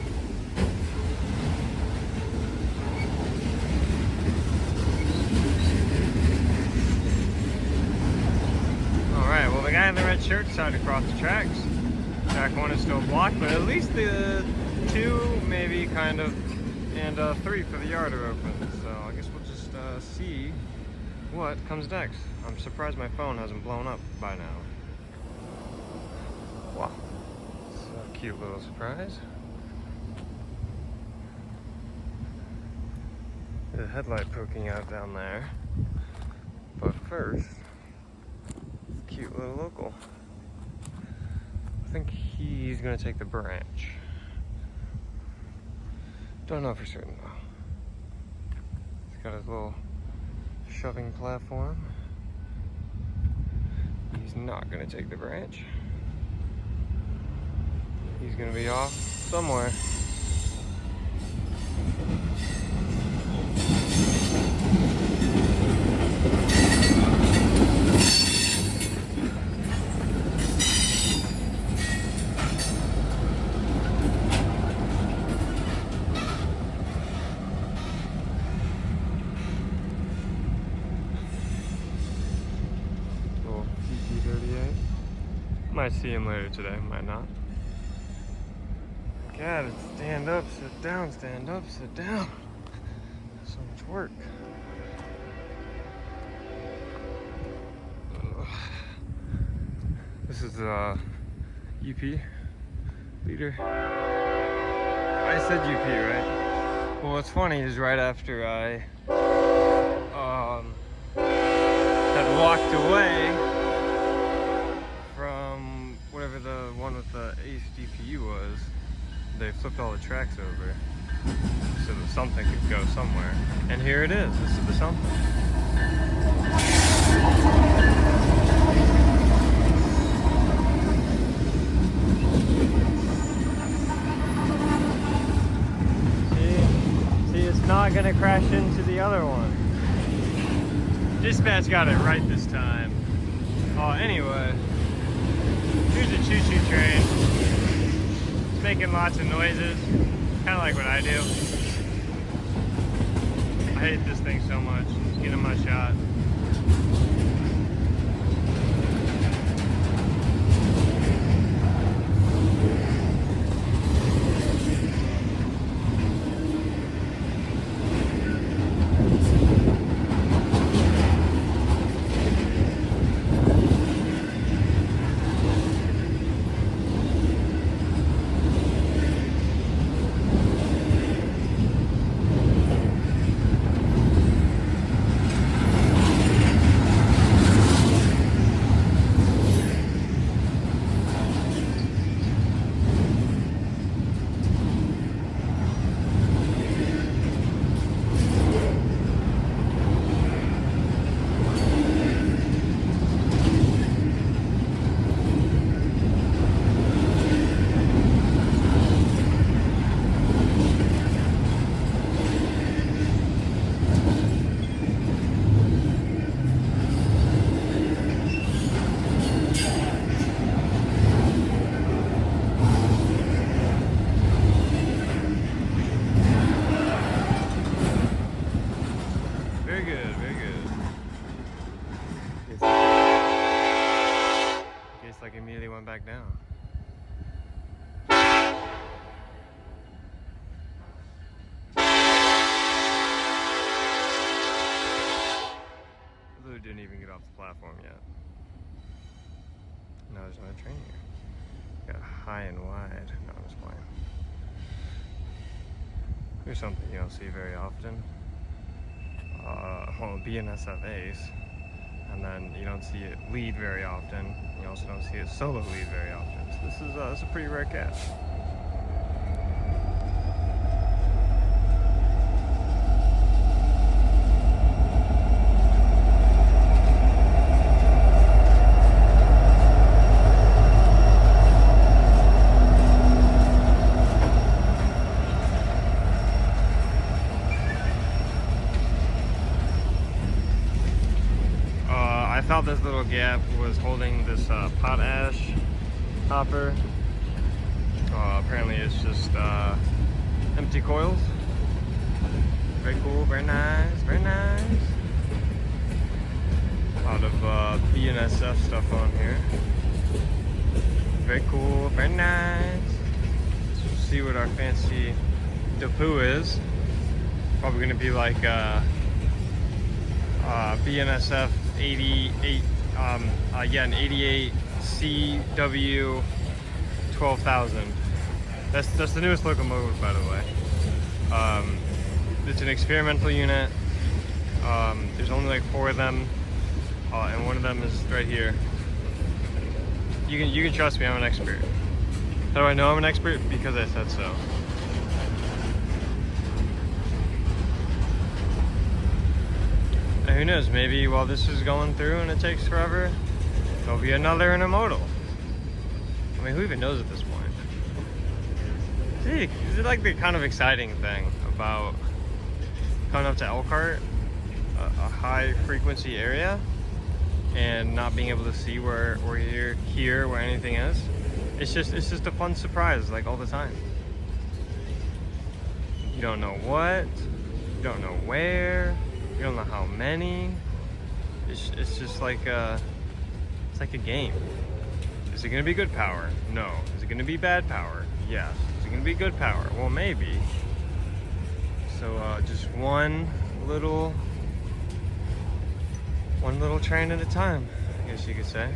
Alright, well the guy in the red shirt decided to cross the tracks. Track 1 is still blocked, but at least the 2 maybe kind of, and 3 for the yard are open. So I guess we'll just see what comes next. I'm surprised my phone hasn't blown up by now. Wow, it's a cute little surprise. The headlight poking out down there. But first, cute little local. I think he's gonna take the branch. Don't know for certain though. He's got his little shoving platform. He's not gonna take the branch. He's gonna be off somewhere. Might see him later today, might not. God, it's stand up, sit down, stand up, sit down. So much work. This is UP leader. I said UP, right? Well, what's funny is right after I had walked away from whatever the one with the Ace DPU was, they flipped all the tracks over so that something could go somewhere. And here it is. This is the something. not gonna crash into the other one. Dispatch got it right this time. Oh, anyway, here's a choo-choo train. It's making lots of noises, kind of like what I do. I hate this thing so much. Just get in my shot. Immediately went back down. Lou didn't even get off the platform yet. No, there's another train here. Got high and wide. No, I'm just playing. Here's something you don't see very often. Well, BNSF Ace. And then you don't see it lead very often. You also don't see it solo lead very often. So this is a pretty rare catch. I thought this little gap was holding this potash hopper. Apparently it's just empty coils. Very cool, very nice, very nice. A lot of BNSF stuff on here. Very cool, very nice. Let's see what our fancy depot is. Probably gonna be like BNSF 88, an 88 CW 12,000. That's the newest locomotive, by the way. It's an experimental unit. There's only like 4 of them, and one of them is right here. You can trust me, I'm an expert. How do I know I'm an expert? Because I said so. And who knows, maybe while this is going through and it takes forever, there'll be another intermodal. I mean, who even knows at this point? See, is it like the kind of exciting thing about coming up to Elkhart, a high frequency area, and not being able to see where you're here, where anything is? It's just a fun surprise, like all the time. You don't know what, you don't know where, you don't know how many. It's just like it's like a game. Is it gonna be good power? No. Is it gonna be bad power? Yes. Is it gonna be good power? Well, maybe. So just one little train at a time, I guess you could say.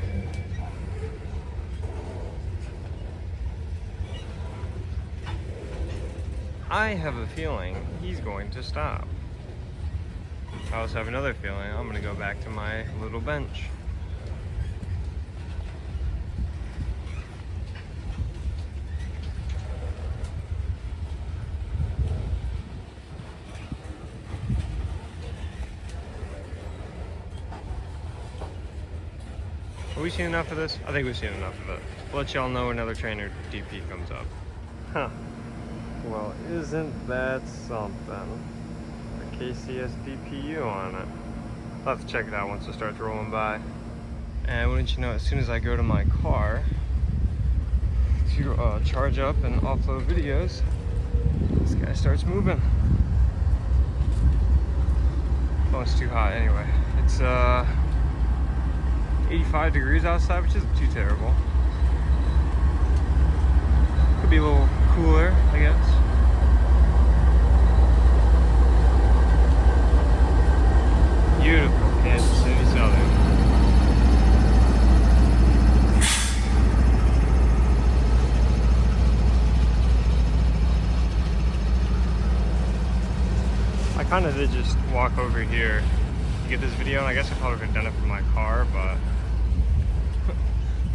I have a feeling he's going to stop. I also have another feeling I'm going to go back to my little bench. Have we seen enough of this? I think we've seen enough of it. We'll let y'all know when another trainer DP comes up. Huh. Well, isn't that something? KCS DPU on it. I'll have to check it out once it starts rolling by. And wouldn't you know, as soon as I go to my car to charge up and upload videos, this guy starts moving. Oh, it's too hot anyway. It's 85 degrees outside, which isn't too terrible. Could be a little cooler, I guess. Beautiful Kansas City Southern. I kind of did just walk over here to get this video, and I guess I probably could have done it from my car, but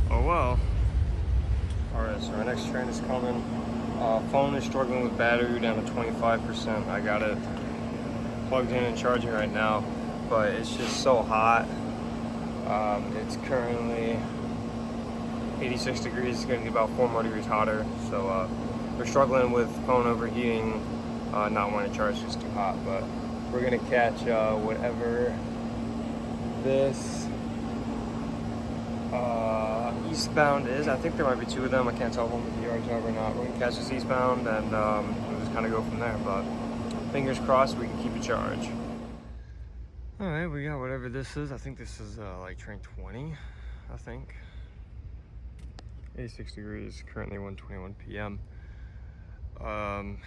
oh well. Alright, so our next train is coming. Phone is struggling with battery, down to 25%. I got it plugged in and charging right now, but it's just so hot. It's currently 86 degrees. It's going to be about 4 more degrees hotter. So we're struggling with phone overheating, not wanting to charge, it's just too hot. But we're going to catch whatever this eastbound is. I think there might be 2 of them. I can't tell if one with the yard job or not. We're going to catch this eastbound, and we'll just kind of go from there. But fingers crossed we can keep a charge. Alright, we got whatever this is. I think this is like train 20, I think. 86 degrees, currently 1:21 p.m.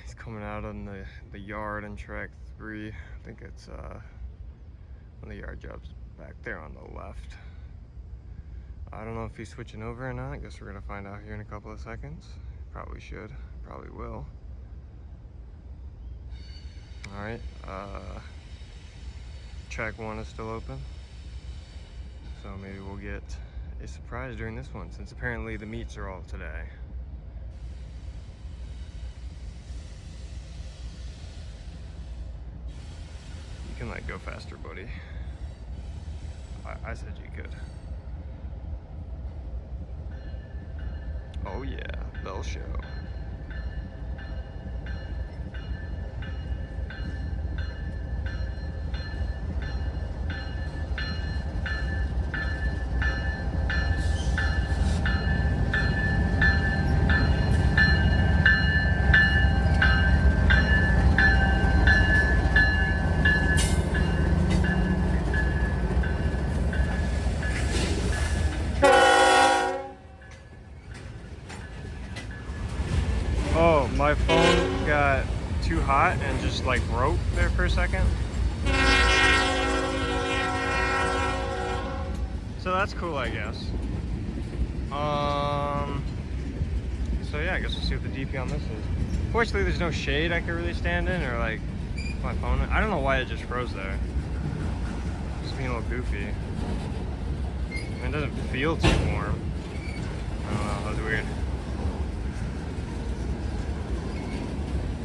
He's coming out on the yard on track 3. I think it's one of the yard jobs back there on the left. I don't know if he's switching over or not. I guess we're gonna find out here in a couple of seconds. Probably should, probably will. Alright, track 1 is still open, so maybe we'll get a surprise during this one, since apparently the meets are all today. You can like go faster, buddy. I said you could. Oh yeah, they'll show. Oh, my phone got too hot and just like broke there for a second. So that's cool, I guess. So yeah, I guess we'll see what the DP on this is. Fortunately, there's no shade I can really stand in or like my phone. I don't know why it just froze there. Just being a little goofy. And it doesn't feel too warm. I don't know, that was weird.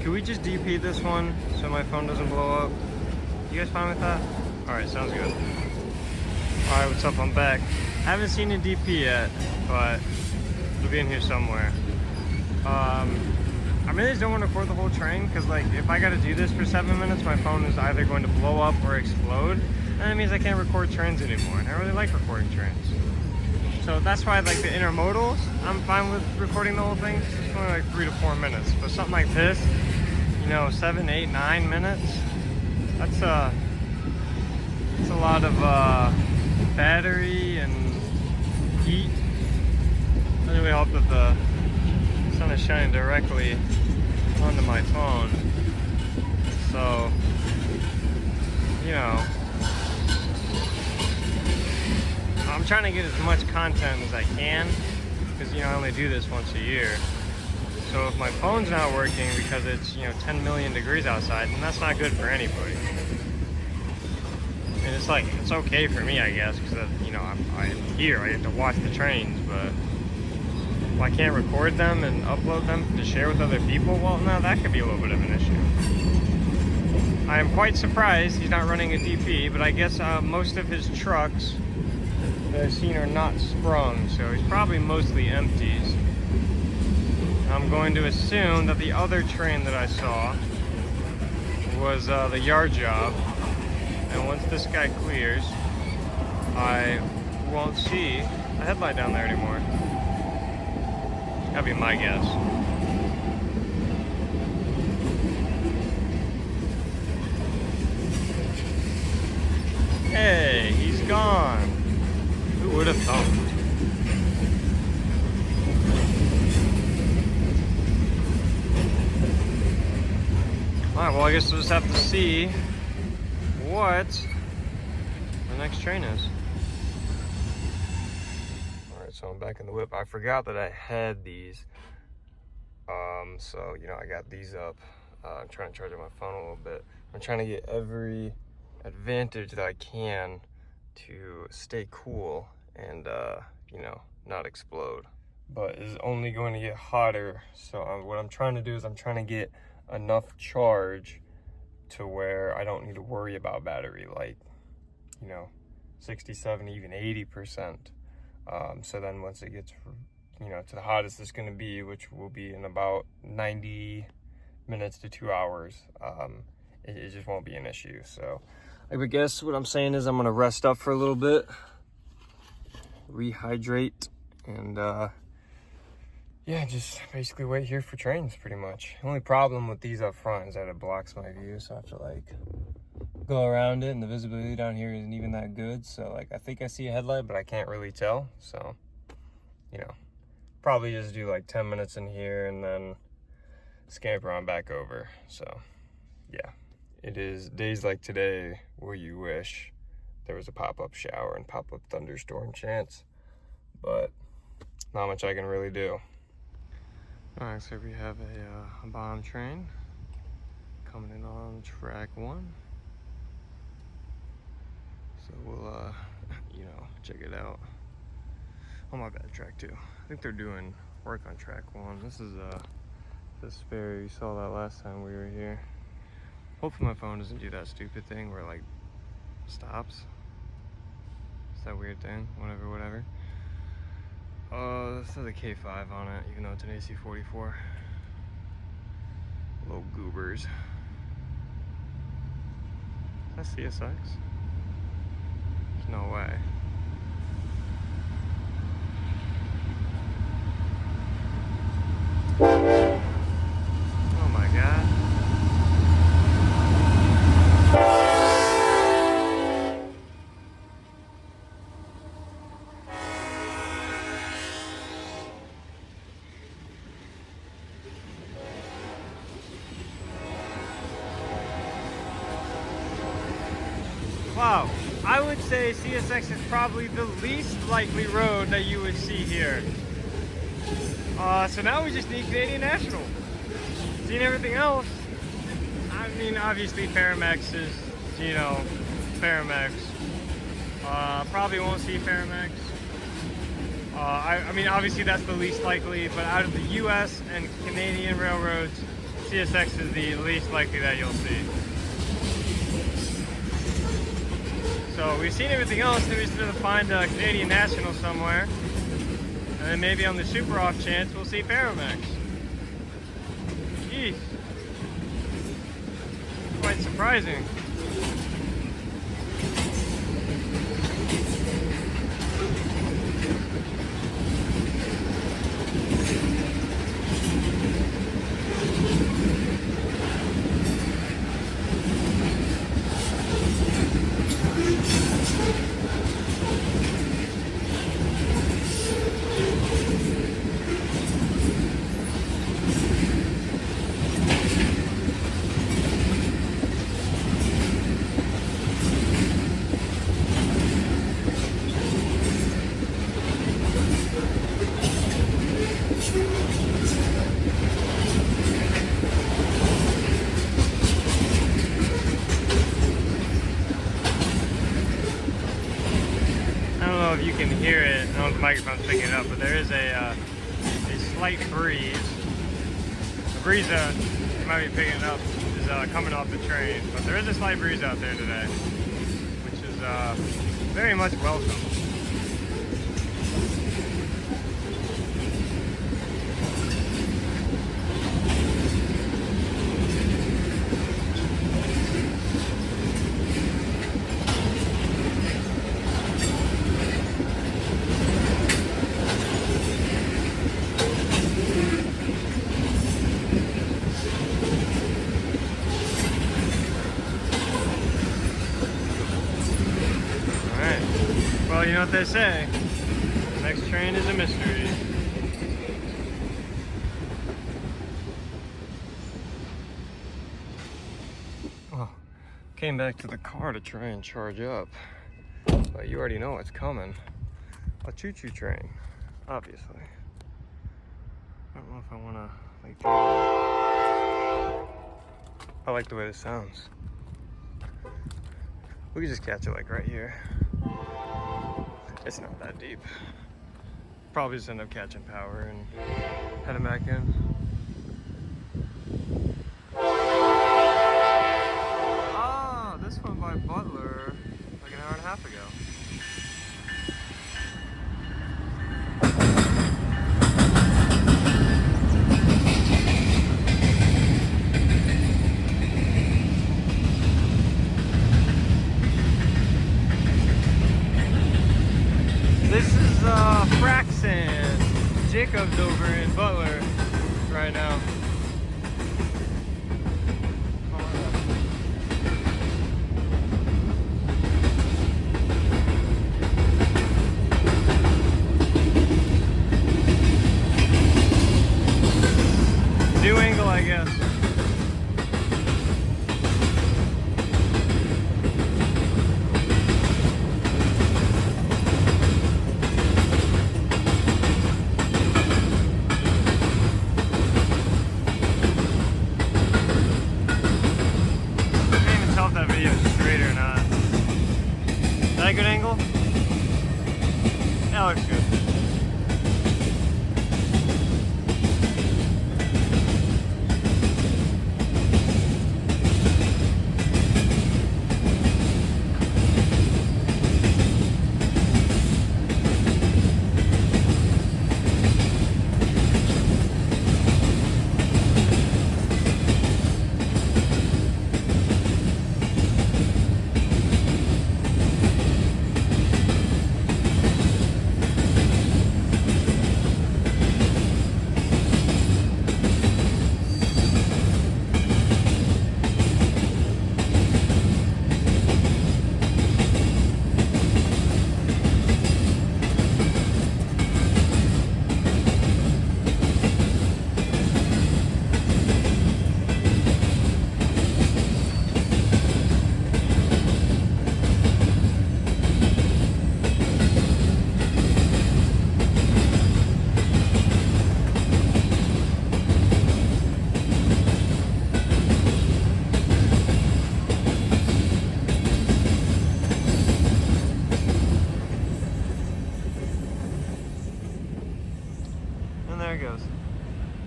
Can we just DP this one so my phone doesn't blow up? You guys fine with that? Alright, sounds good. Alright, what's up? I'm back. I haven't seen a DP yet, but it'll be in here somewhere. I really just don't want to record the whole train, because like if I gotta do this for 7 minutes, my phone is either going to blow up or explode, and that means I can't record trains anymore, and I really like recording trains. So that's why like the intermodals, I'm fine with recording the whole thing. It's only like 3 to 4 minutes, but something like this, you know, 7, 8, 9 minutes, that's a lot of battery and heat. I really hope that the sun is shining directly onto my phone, so you know, I'm trying to get as much content as I can, because you know I only do this once a year. So if my phone's not working because it's, you know, 10 million degrees outside, then that's not good for anybody. And it's like, it's okay for me, I guess, because you know I'm here, I get to watch the trains, but if I can't record them and upload them to share with other people, well, no, that could be a little bit of an issue. I am quite surprised he's not running a DP, but I guess most of his trucks that I've seen are not sprung, so he's probably mostly empties. I'm going to assume that the other train that I saw was the yard job, and once this guy clears, I won't see a headlight down there anymore. That'd be my guess. Hey, he's gone. Who would have thought? Alright, well I guess we'll just have to see what the next train is. Alright, so I'm back in the whip. I forgot that I had these. So, you know, I got these up. I'm trying to charge up my phone a little bit. I'm trying to get every advantage that I can to stay cool and, you know, not explode. But it's only going to get hotter. So what I'm trying to do is I'm trying to get enough charge to where I don't need to worry about battery, like, you know, 60, 70, even 80%. So then once it gets, you know, to the hottest it's going to be, which will be in about 90 minutes to 2 hours, it just won't be an issue. So I would guess what I'm saying is I'm going to rest up for a little bit, rehydrate, and yeah, just basically wait here for trains pretty much. The only problem with these up front is that it blocks my view, so I have to like go around it, and the visibility down here isn't even that good. So like I think I see a headlight, but I can't really tell. So, you know, probably just do like 10 minutes in here and then scamper on back over. So yeah, it is days like today where you wish there was a pop-up shower and pop-up thunderstorm chance, but not much I can really do. All right, so we have a bomb train coming in on track 1. So we'll, you know, check it out. Oh, my bad, track 2. I think they're doing work on track 1. This is the spare. You saw that last time we were here. Hopefully my phone doesn't do that stupid thing where it, like, stops. It's that weird thing, whatever. This has a K5 on it, even though it's an AC44. Little goobers. Is that CSX? There's no way. Oh my god. Wow, I would say CSX is probably the least likely road that you would see here. So now we just need Canadian National. Seeing everything else, I mean, obviously Paramex is, you know, Paramex. Probably won't see Paramex. I mean, obviously that's the least likely, but out of the US and Canadian railroads, CSX is the least likely that you'll see. So we've seen everything else, so we just have to find a Canadian National somewhere. And then maybe on the super off chance, we'll see Paramex. Jeez. Quite surprising. If you can hear it, I don't know if the microphone's picking it up, but there is a slight breeze. The breeze you might be picking it up is coming off the train, but there is a slight breeze out there today, which is very much welcome. Well, you know what they say. The next train is a mystery. Well, came back to the car to try and charge up. But you already know what's coming. A choo-choo train, obviously. I don't know if I want to like. I like the way this sounds. We could just catch it like right here. It's not that deep. Probably just end up catching power and heading back in. Ah, this one by Butler like an hour and a half ago. Fraxon. Jacob's over in Butler right now. New angle, I guess. Is that a good angle? That looks good.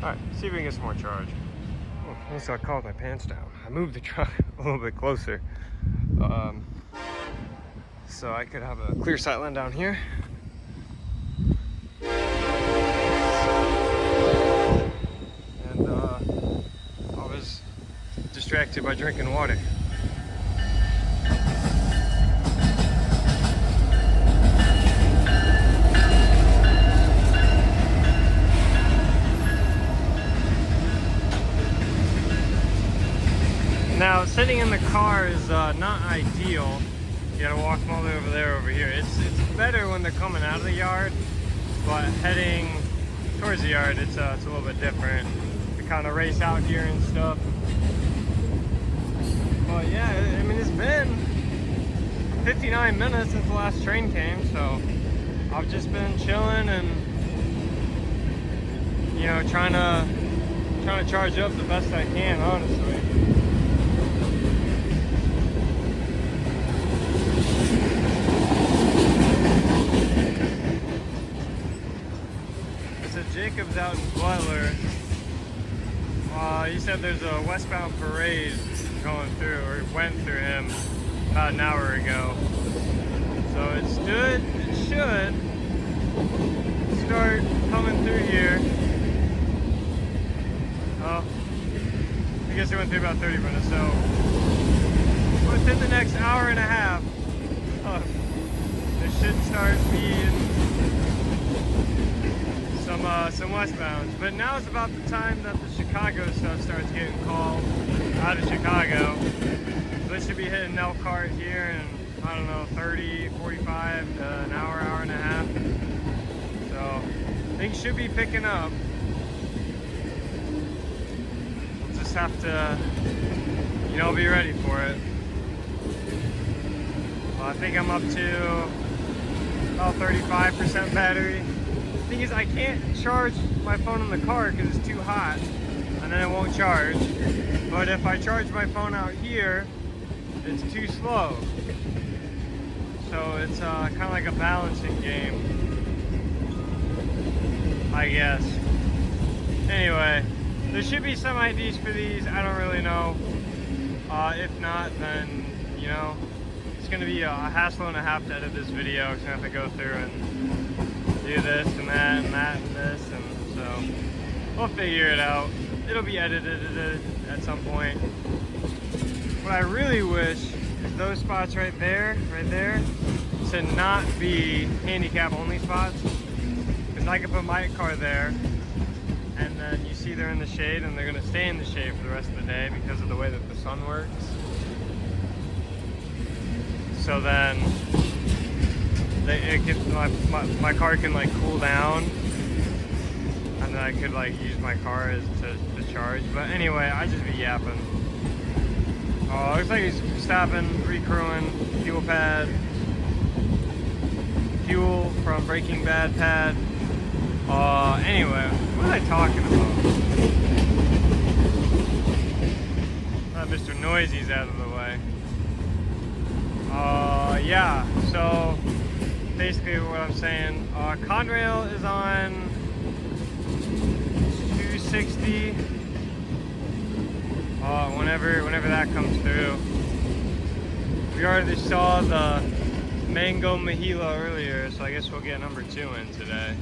Alright, see if we can get some more charge. Oh, also, I called my pants down. I moved the truck a little bit closer. So I could have a clear sight line down here. And I was distracted by drinking water. Now, sitting in the car is not ideal. You gotta walk them all the way over there, over here. It's better when they're coming out of the yard, but heading towards the yard, it's a little bit different. To kind of race out here and stuff. But yeah, I mean, it's been 59 minutes since the last train came, so I've just been chilling and, you know, trying to charge up the best I can, honestly. Jacob's out in Butler. He said there's a westbound parade going through, or went through him about an hour ago. So it should start coming through here. Oh, I guess it went through about 30 minutes. So within the next hour and a half, there should start being some westbounds. But now is about the time that the Chicago stuff starts getting called out of Chicago. So they should be hitting Elkhart here in, I don't know, 30, 45 to an hour things should be picking up. We'll just have to, you know, be ready for it. Well, I think I'm up to about 35% battery. The thing is, I can't charge my phone in the car because it's too hot, and then it won't charge. But if I charge my phone out here, it's too slow. So it's kind of like a balancing game, I guess. Anyway, there should be some IDs for these. I don't really know. If not, then, you know, it's going to be a hassle and a half to edit this video. I'm going to have to go through and do this and that and that and this. And so we'll figure it out. It'll be edited at some point. What I really wish is those spots right there, to not be handicap only spots. Because I could put my car there, and then you see they're in the shade, and they're going to stay in the shade for the rest of the day because of the way that the sun works. So then my car can like cool down, and then I could like use my car as to charge. But anyway, I just be yapping. Oh, looks like he's stopping, recrewing, fuel pad, fuel from Breaking Bad pad. Anyway, what was I talking about? Mr. Noisy's out of the way. Yeah, so basically what I'm saying, Conrail is on 260. Whenever that comes through. We already saw the Mango Mojito earlier, so I guess we'll get number 2 in today.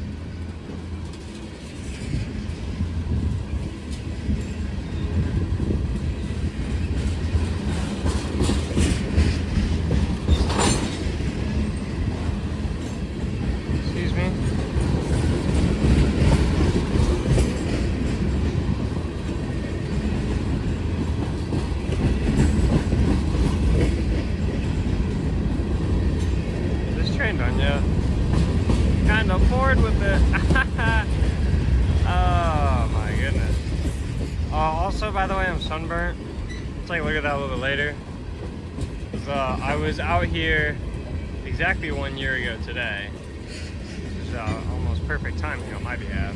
Kind of bored with it. Oh my goodness. Also, by the way, I'm sunburnt. Let's take a look at that a little bit later. I was out here exactly 1 year ago today, which is almost perfect timing on my behalf.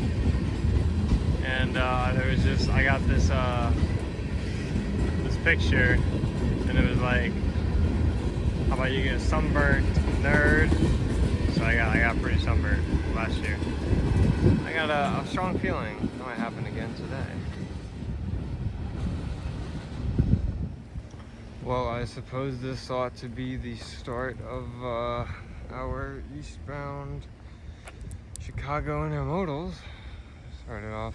And there was just, I got this this picture, and it was like, how about you get a sunburnt nerd? So I got pretty sunburned last year. I got a strong feeling it might happen again today. Well, I suppose this ought to be the start of our eastbound Chicago intermodals. Started off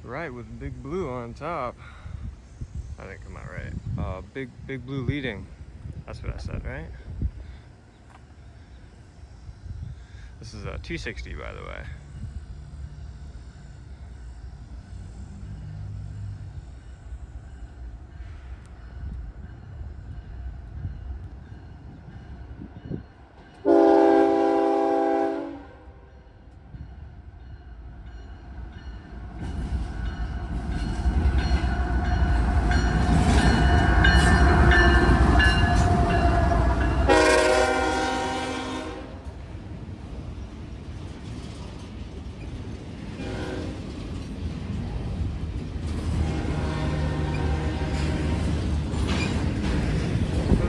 right with Big Blue on top. I didn't come out right. Big Blue leading. That's what I said, right? This is a 260, by the way.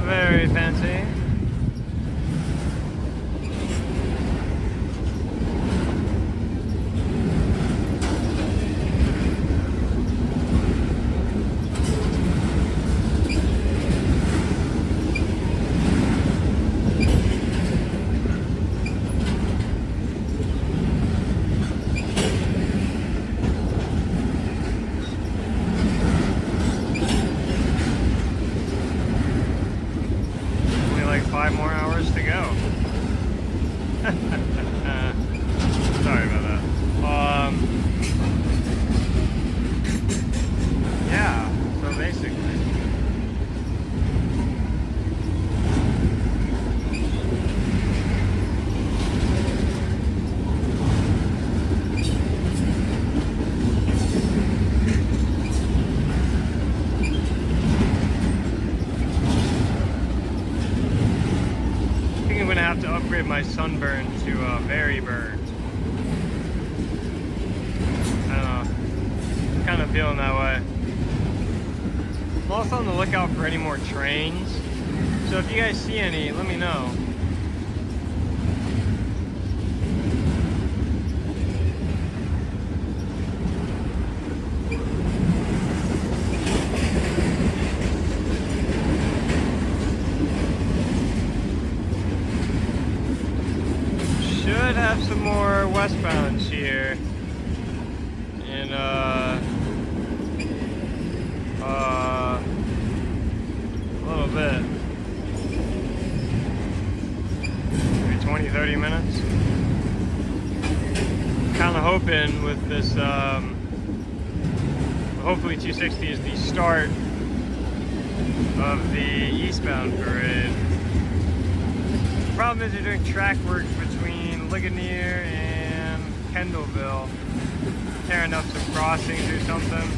Very fancy. Like 5 more hours to go. Sorry about that. Yeah, so basically. have to upgrade my sunburn to very burnt. I don't know. I'm kind of feeling that way. I'm also on the lookout for any more trains. So if you guys see any, let me know. Should have some more westbounds here in a little bit, maybe 20-30 minutes. Kind of hoping with this hopefully 260 is the start of the eastbound parade. The problem is they're doing track work between Ligonier and Kendallville, tearing up some crossings or something.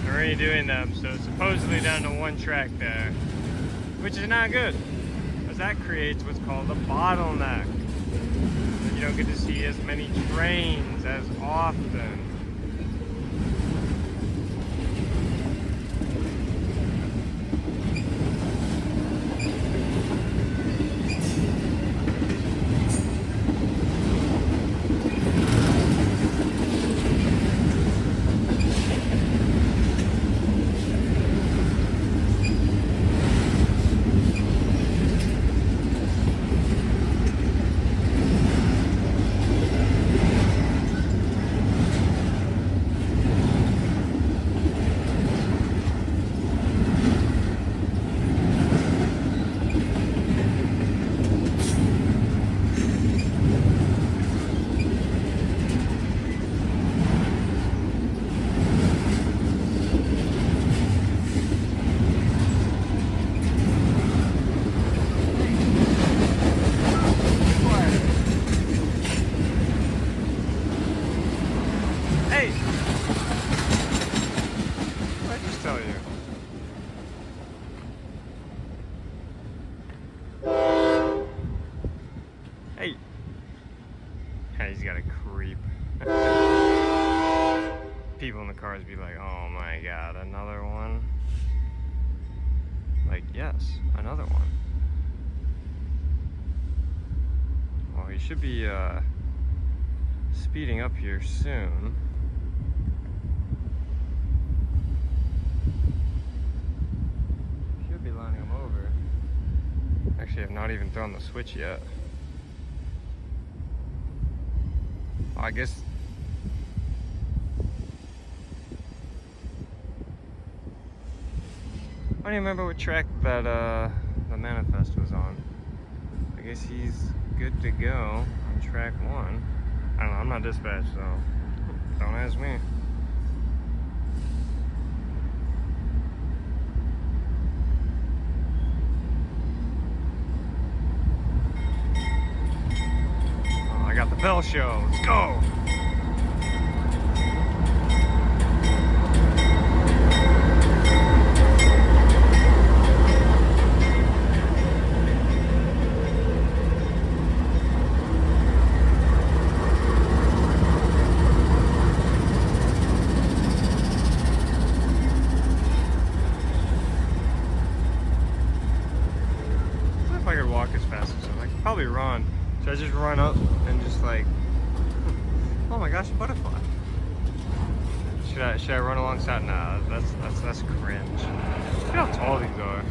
They're redoing them, so it's supposedly down to one track there, which is not good, because that creates what's called a bottleneck. You don't get to see as many trains as often. He's got a creep. People in the cars be like, oh my god, another one? Like, yes, another one. Well, he should be speeding up here soon. Should be lining him over. Actually, I've not even thrown the switch yet. I guess I don't even remember what track that the manifest was on. I guess he's good to go on track 1. I don't know, I'm not dispatched, so don't ask me. I got the bell show. Let's go. If I could walk as fast as I could probably run. Should I just run up and just like, oh my gosh, a butterfly. Should I run alongside? Nah, that's cringe. Look how tall these are.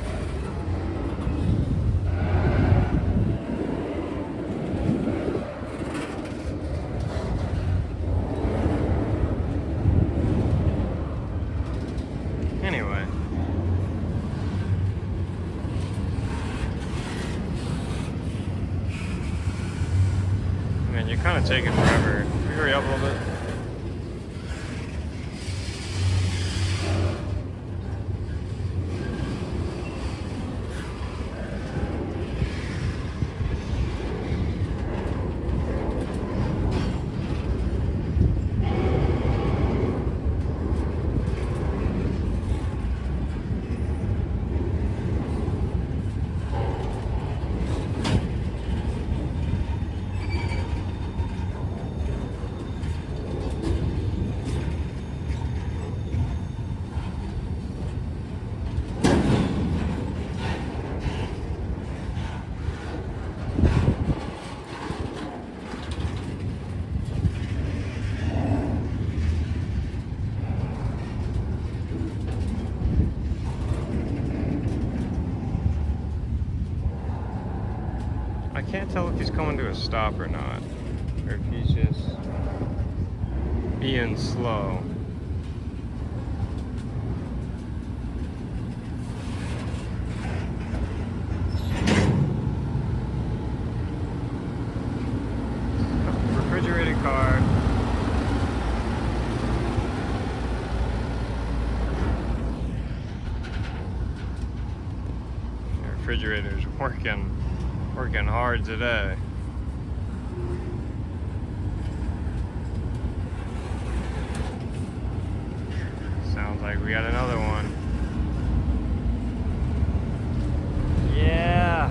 Anyway. Man, you're kind of taking forever. Can we hurry up a little bit? I can't tell if he's coming to a stop or not, or if he's just being slow. Refrigerated car. The refrigerator's working hard today. Sounds like we got another one. Yeah.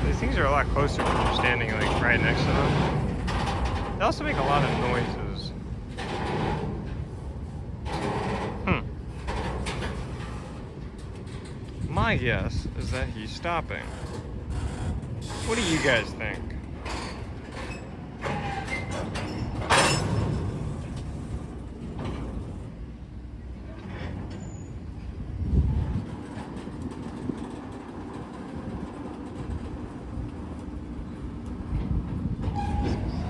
These things are a lot closer when you're standing like right next to them. They also make a lot of noises. My guess is that he's stopping. What do you guys think?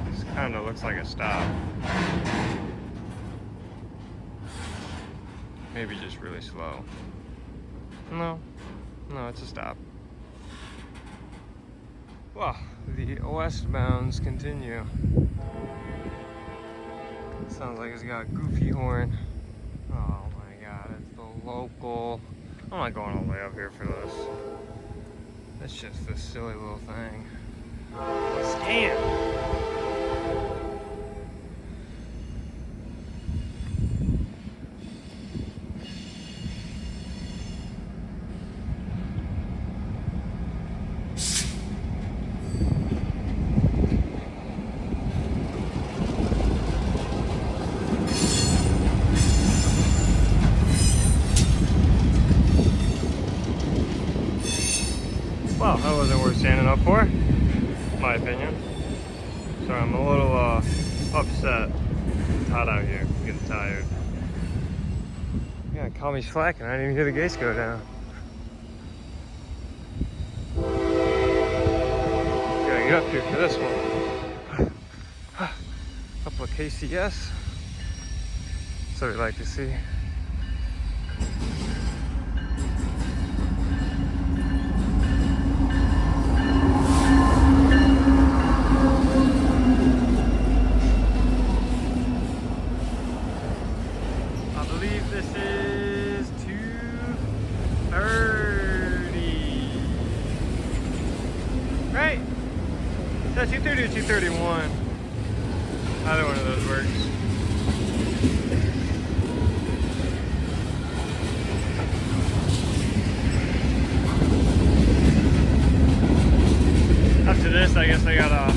This kind of looks like a stop. Maybe just really slow. No, it's a stop. Well, the westbounds continue. Sounds like it's got a goofy horn. Oh my god, it's the local. I'm not going all the way up here for this. It's just this silly little thing. Scam! Well, that wasn't worth standing up for, in my opinion. So I'm a little upset. It's hot out here. I'm getting tired. Yeah, call me slacking. I didn't even hear the gates go down. Gotta get up here for this one. Couple of KCS. That's what we like to see. This is 230. Right? Is that 230 or 231? Either one of those works. After this, I guess I gotta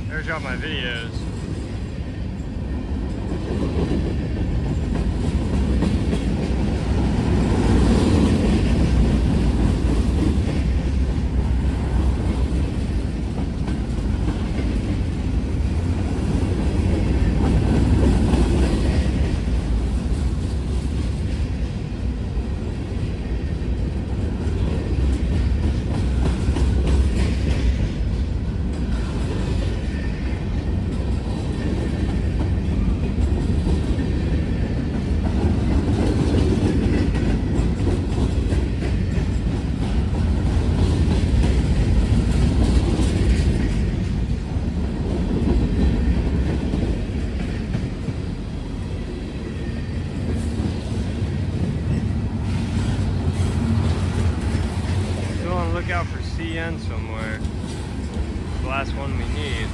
airdrop my videos. Look out for CN somewhere. The last one we need.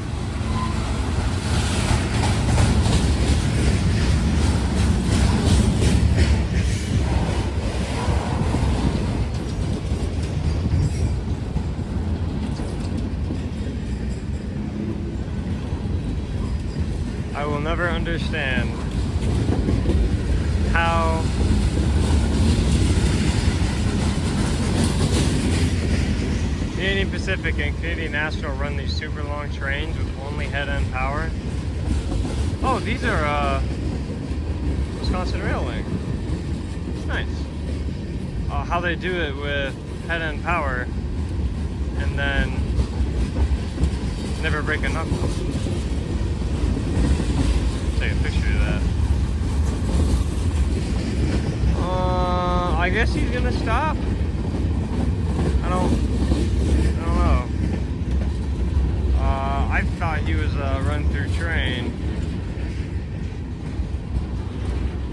I will never understand how Canadian Pacific and Canadian National run these super long trains with only head-end power. Oh, these are Wisconsin rail link. It's nice. How they do it with head-end power and then never break a knuckle. Take a picture of that. I guess he's gonna stop. I don't know. I thought he was a run-through train.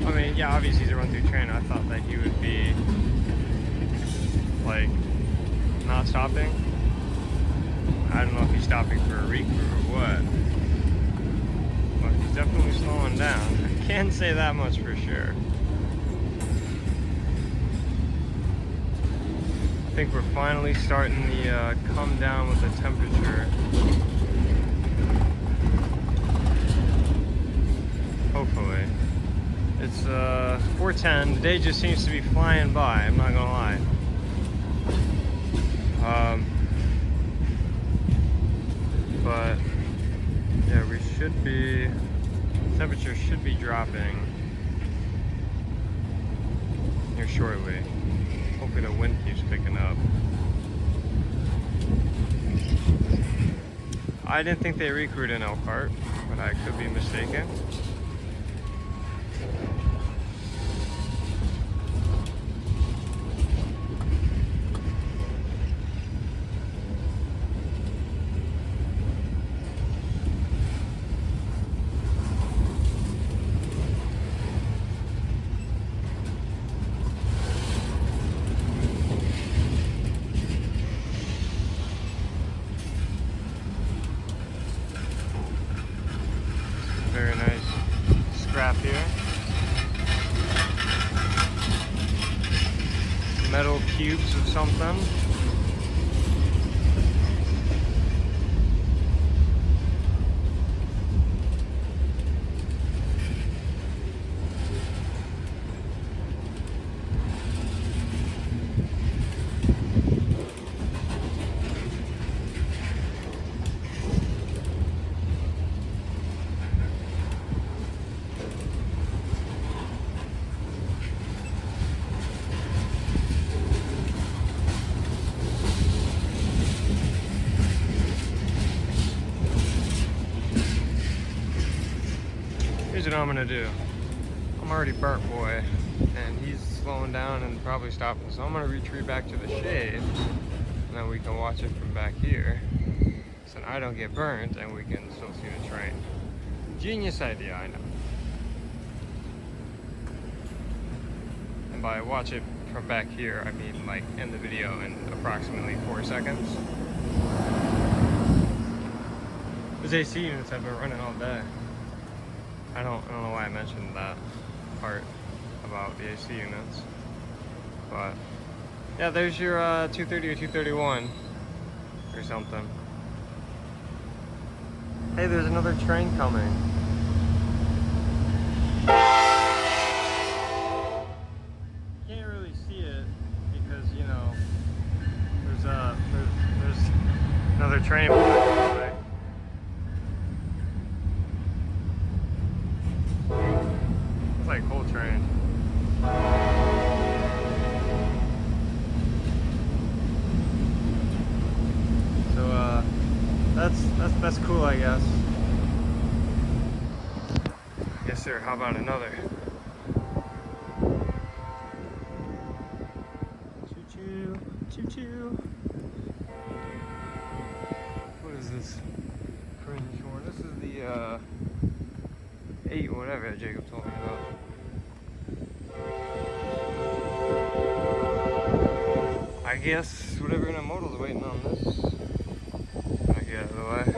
I mean, yeah, obviously he's a run-through train. I thought that he would be like not stopping. I don't know if he's stopping for a recrew or what, but he's definitely slowing down. I can say that much for sure. I think we're finally starting to come down with the temperature. Hopefully. It's 4:10. The day just seems to be flying by, I'm not gonna lie. But yeah, we should be, temperature should be dropping here shortly. Hopefully the wind keeps picking up. I didn't think they recruited in Elkhart, but I could be mistaken. Very nice scrap here. Metal cubes of something. Here's what I'm gonna do. I'm already burnt, boy, and he's slowing down and probably stopping. So I'm gonna retreat back to the shade, and then we can watch it from back here. So I don't get burnt, and we can still see the train. Genius idea, I know. And by watch it from back here, I mean like end the video in approximately 4 seconds. Those AC units have been running all day. I don't know why I mentioned that part about the AC units, but yeah, there's your 230 or 231 or something. Hey, there's another train coming. Can't really see it because, you know, there's another train blocking the way. Like whole train. So that's cool, I guess. Yes sir, how about another? Choo choo, choo choo. What is this? Fringe one. This is the 8 whatever that Jacob told me about. I guess whatever intermodal's waiting on this. I get out of the way. You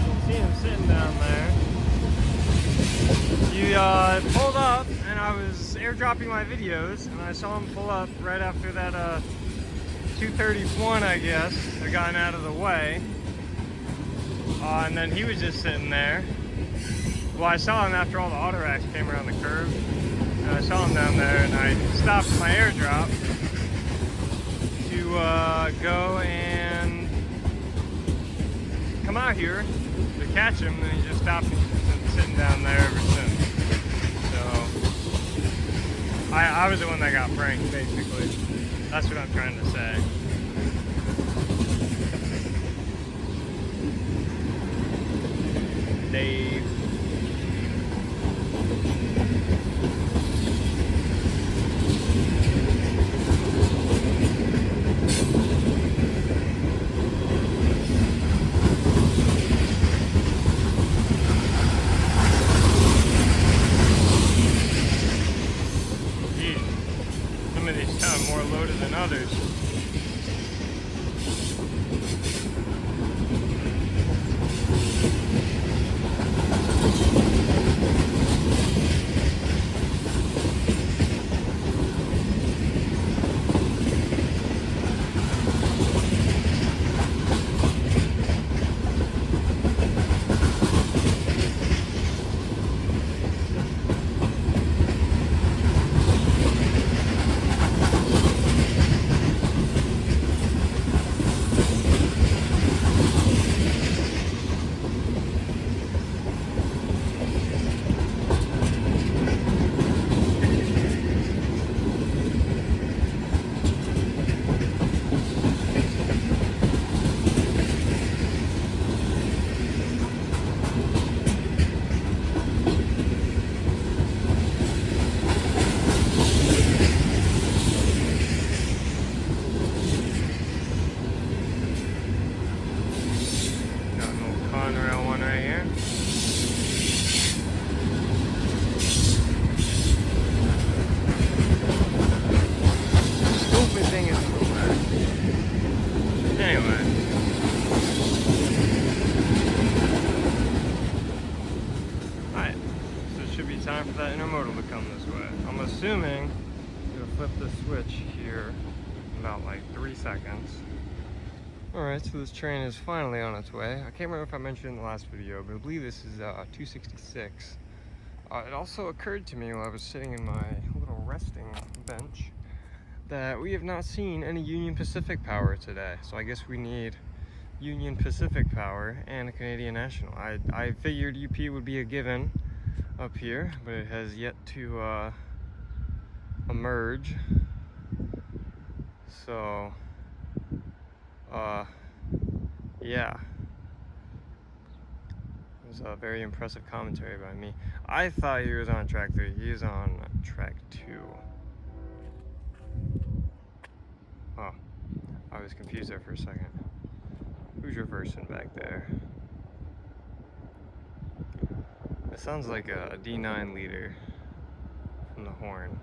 can see him sitting down there. You pulled up, and I was airdropping my videos, and I saw him pull up right after that 231, I guess, had gotten out of the way. And then he was just sitting there Well, I saw him after all the auto racks came around the curve. And I saw him down there, and I stopped my airdrop to go and come out here to catch him, and he just stopped and been sitting down there ever since. So I was the one that got pranked, basically. That's what I'm trying to say. Dave. Some of these sound more loaded than others. Conrail one right here. Stupid thing is anyway. Alright, so it should be time for that intermodal to come this way. I'm assuming you'll flip the switch here in about like 3 seconds. Alright, so this train is finally on its way. I can't remember if I mentioned in the last video, but I believe this is 266. It also occurred to me while I was sitting in my little resting bench that we have not seen any Union Pacific power today. So I guess we need Union Pacific power and a Canadian National. I figured UP would be a given up here, but it has yet to emerge. So yeah, it was a very impressive commentary by me. I thought he was on track 3. He is on track 2. Oh, I was confused there for a second. Who's reversing back there? It sounds like a D9 leader from the horn.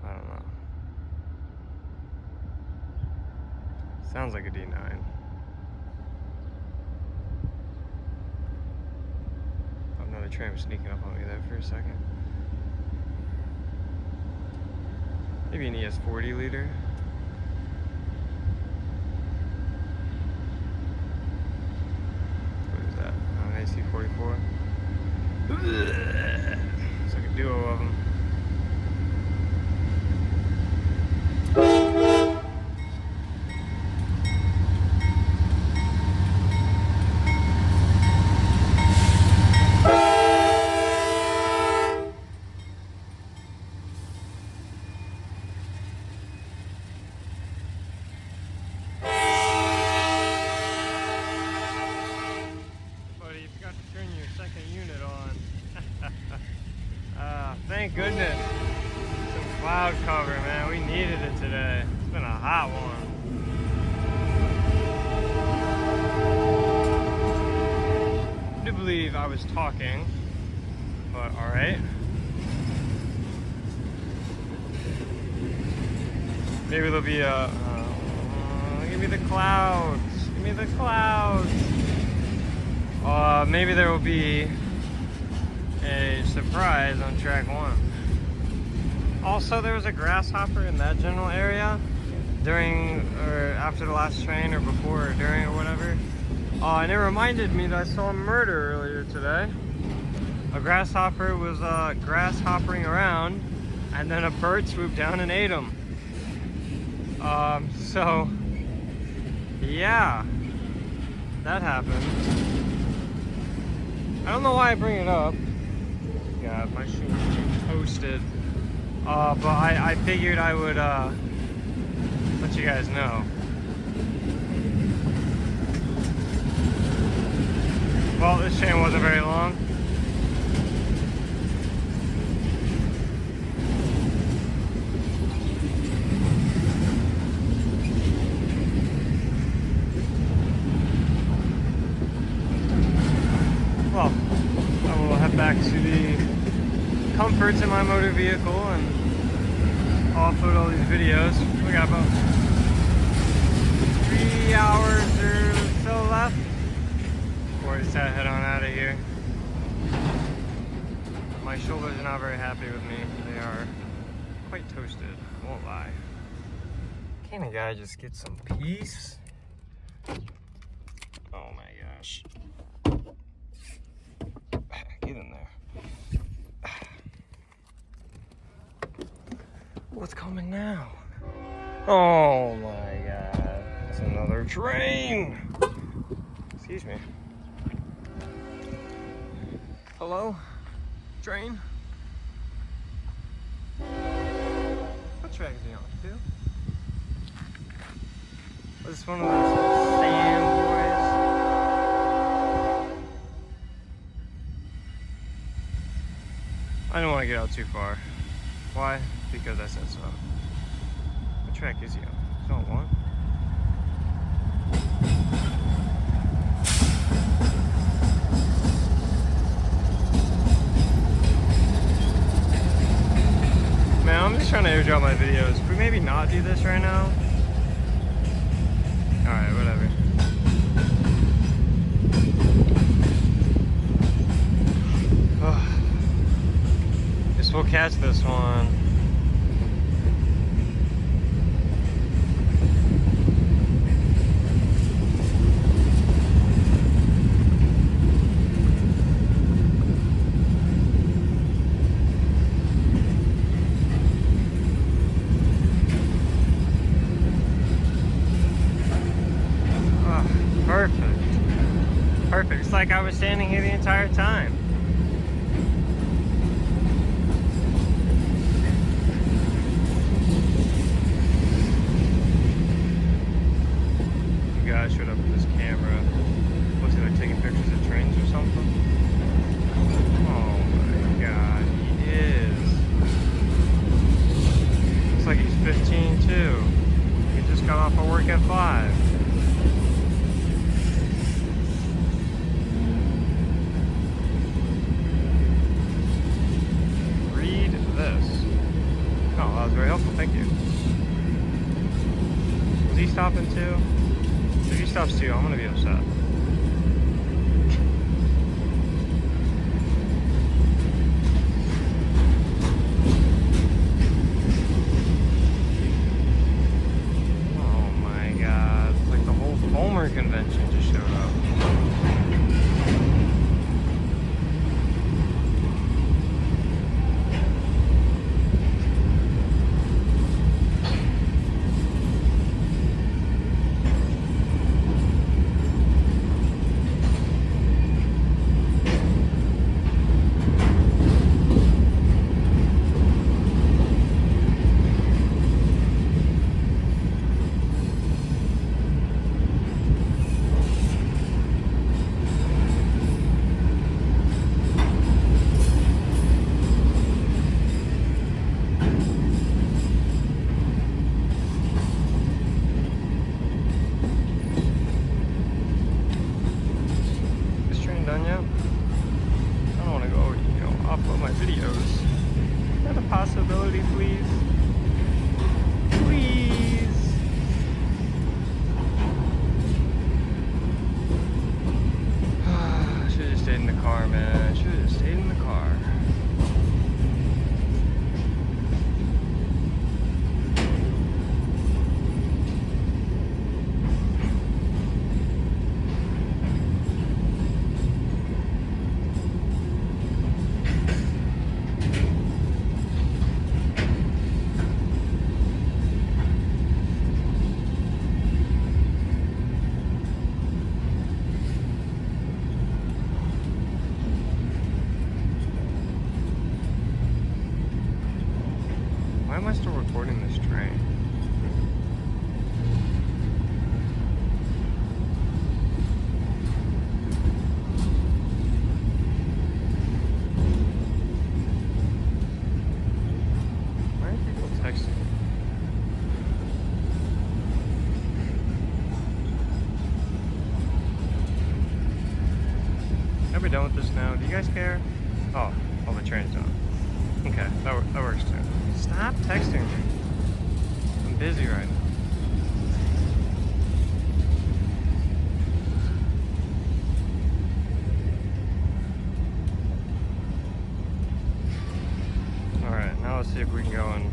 I don't know. Sounds like a D9. Oh, another train was sneaking up on me there for a second. Maybe an ES40 leader. What is that? Oh, an AC44. It's like a duo of them. Thank goodness. Some cloud cover, man. We needed it today. It's been a hot one. I do believe I was talking, but alright. Maybe there'll be a... give me the clouds. Give me the clouds. Maybe there will be a surprise on track 1. Also, there was a grasshopper in that general area during or after the last train, or before or during or whatever. And it reminded me that I saw a murder earlier today. A grasshopper was grasshoppering around, and then a bird swooped down and ate him. So yeah, that happened. I don't know why I bring it up. God, my shoes are toasted. But I figured I would let you guys know. Well, this chain wasn't very long. Well, I will head back to the comforts in my motor vehicle and I'll upload all these videos. We got about 3 hours or so left before I decide to head on out of here. My shoulders are not very happy with me. They are quite toasted, I won't lie. Can't a guy just get some peace? Oh my gosh. Get in there. What's coming now? Oh my god. It's another train. Excuse me. Hello? Train? What track is he on? 2? Was this one of those sand boys? I don't want to get out too far. Why? Because I said so. What track is he on? He's on 1? Man, I'm just trying to airdrop my videos. Could we maybe not do this right now? Alright, whatever. Guess we'll catch this one. Perfect. Perfect. It's like I was standing here the entire time. You guys showed up with this camera. Looks like they're taking pictures of trains or something. Oh my god, he is. Looks like he's 15 too. He just got off of work at 5. Oh, that was very helpful, thank you. Was he stopping too? If he stops too, I'm gonna be upset. Oh my god, it's like the whole Foamer convention just showed up. Possibility, please. Please. Should have just stayed in the car, man. Should have just stayed in the car. Why am I still recording this train? Why are people texting? Are we done with this now? Do you guys care? Oh, the train's on. Okay, that works too. Stop texting me. I'm busy right now. Alright, now let's see if we can go and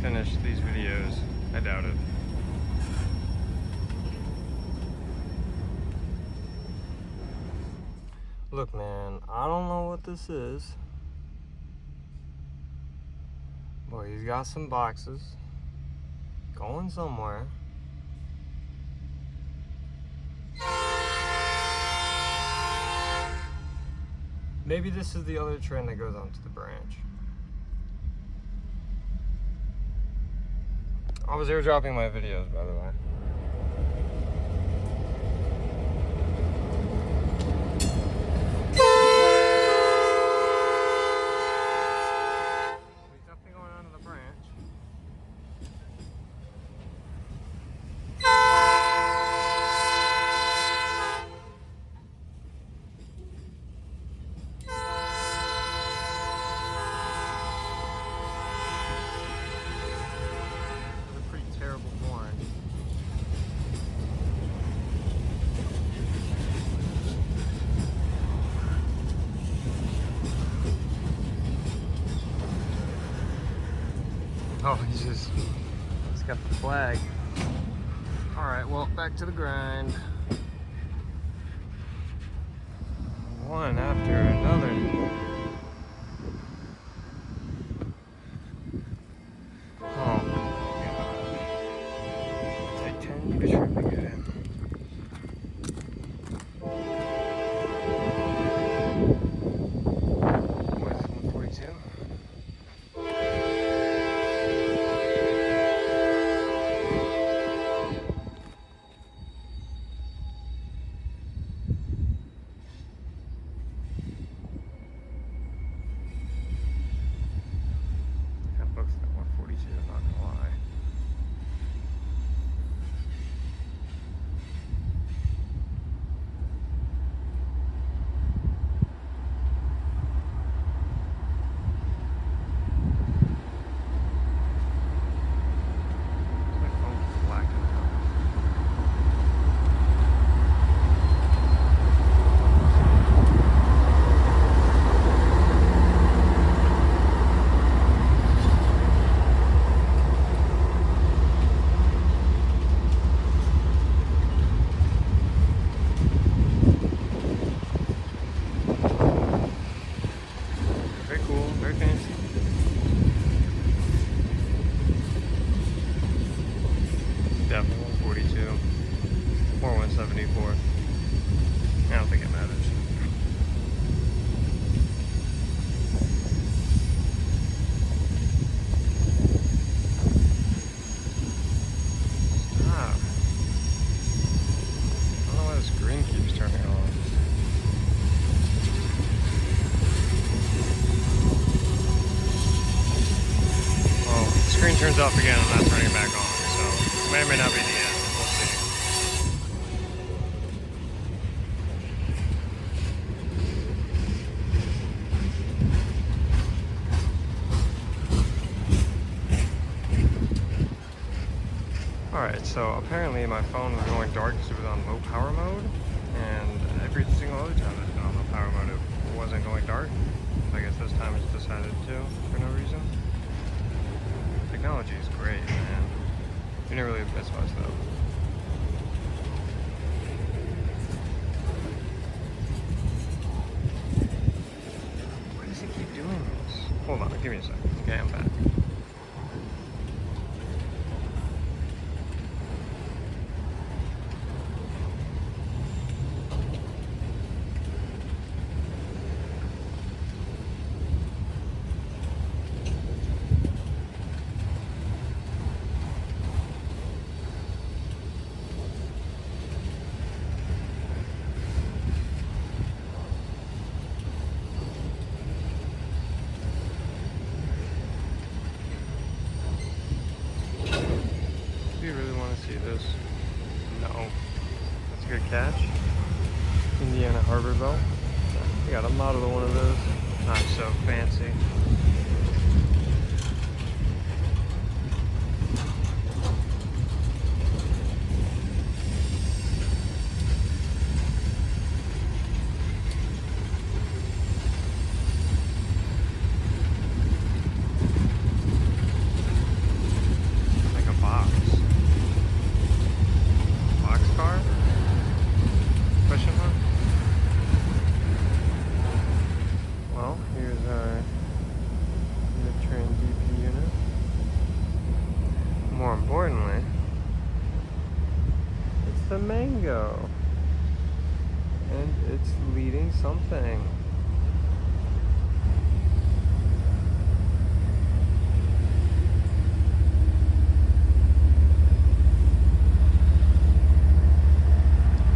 finish these videos. I doubt it. Look, man, I don't know what this is. But he's got some boxes going somewhere. Maybe this is the other train that goes onto the branch. I was airdropping my videos, by the way. Oh, he's got the flag. All right, well, back to the grind. One after another. Oh, God. Take 10 years for me to get in. What is it, 142? Definitely 142 or 174. I don't think it matters. Stop. I don't know why this green keeps turning on. Well, the screen turns off again and I'm not turning it back on. So, may or may not be the end. We'll see. Alright, so apparently my phone was going dark because it was on low power mode, and every single other time it's been on low power mode it wasn't going dark. I guess this time it's decided to for no reason. Technology is great, man. You never really miss much though. Why does it keep doing this? Hold on, give me a second. Okay, I'm back. catch. Indiana Harbor Belt. We got a model of one of those. Not so fancy. More importantly, it's the mango, and it's leading something.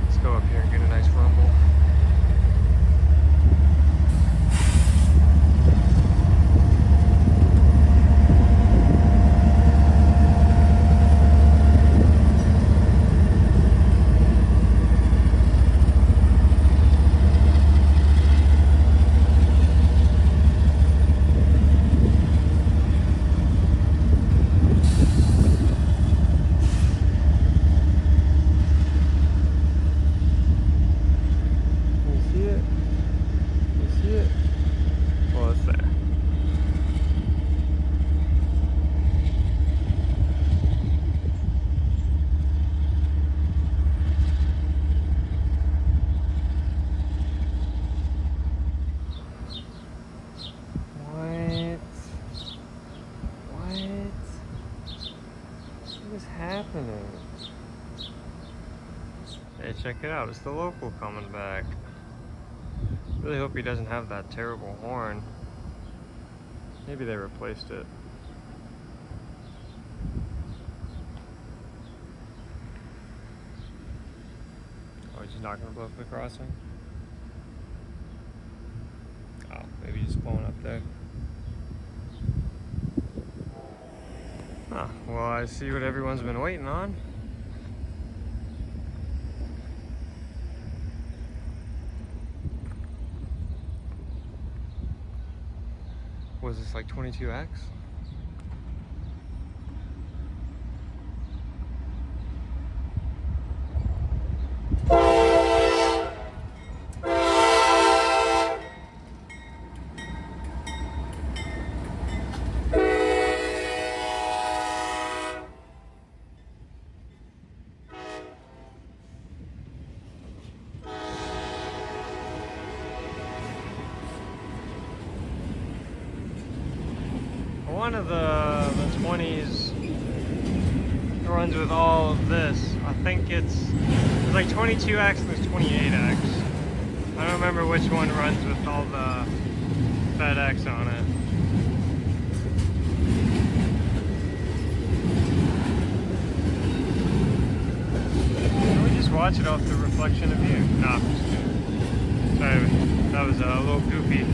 Let's go up here and get a nice rumble. Happening. Hey, check it out, it's the local coming back. Really hope he doesn't have that terrible horn. Maybe they replaced it. Oh, he's not gonna blow up the crossing? Oh, maybe he's pulling up there. Huh, well, I see what everyone's been waiting on. Was this like 22X? One of the 20s runs with all of this. I think it's like 22X and there's 28X. I don't remember which one runs with all the FedEx on it. Can we just watch it off the reflection of you? No, I'm just kidding. Sorry, that was a little goofy.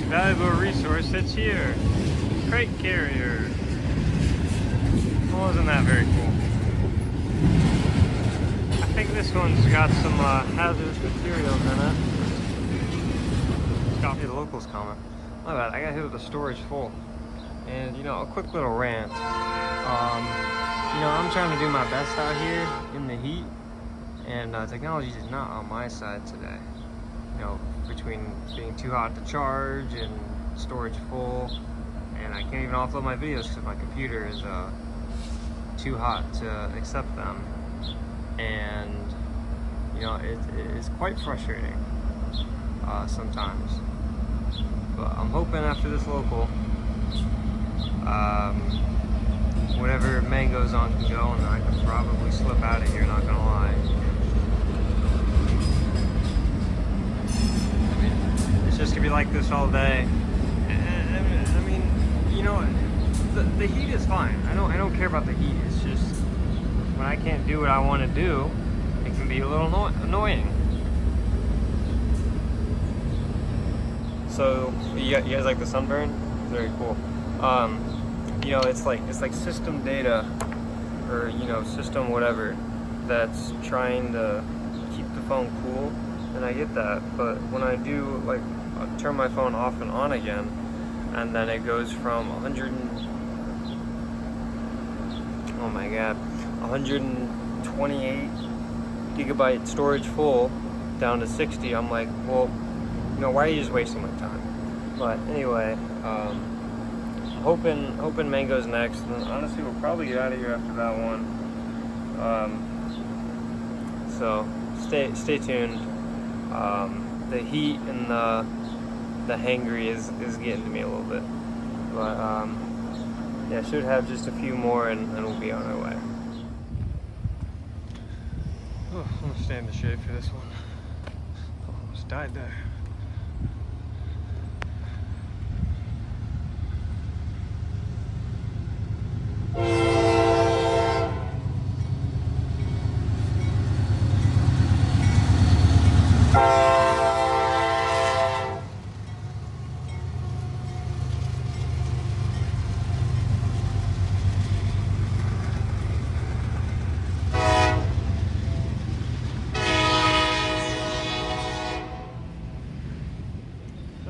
Valuable resource sits here. Crate carrier. Well, isn't that very cool? I think this one's got some hazardous materials in it. Copy the locals comment. My bad, I got hit with the storage full. And you know, a quick little rant. You know, I'm trying to do my best out here in the heat, and technology is not on my side today. You know, between being too hot to charge and storage full, and I can't even offload my videos because my computer is too hot to accept them, and you know, it's quite frustrating sometimes. But I'm hoping after this local, whatever mango's on can go, and then I could probably slip out of here, not gonna lie. I mean, it's just gonna be like this all day. I mean, you know, the heat is fine. I don't care about the heat. It's just when I can't do what I want to do, it can be a little annoying. So you guys like the sunburn? Very cool. You know, it's like system data, or you know, system whatever, that's trying to keep the phone cool, and I get that. But when I do, like, I turn my phone off and on again, and then it goes from 128 gigabyte storage full down to 60. I'm like, well, you know, why are you just wasting my time? But anyway, hoping mango's next, and then honestly we'll probably get out of here after that one. So stay tuned. The heat and the hangry is getting to me a little bit, but yeah, should have just a few more, and we'll be on our way. Oh, I'm gonna stay in the shade for this one. Almost died there.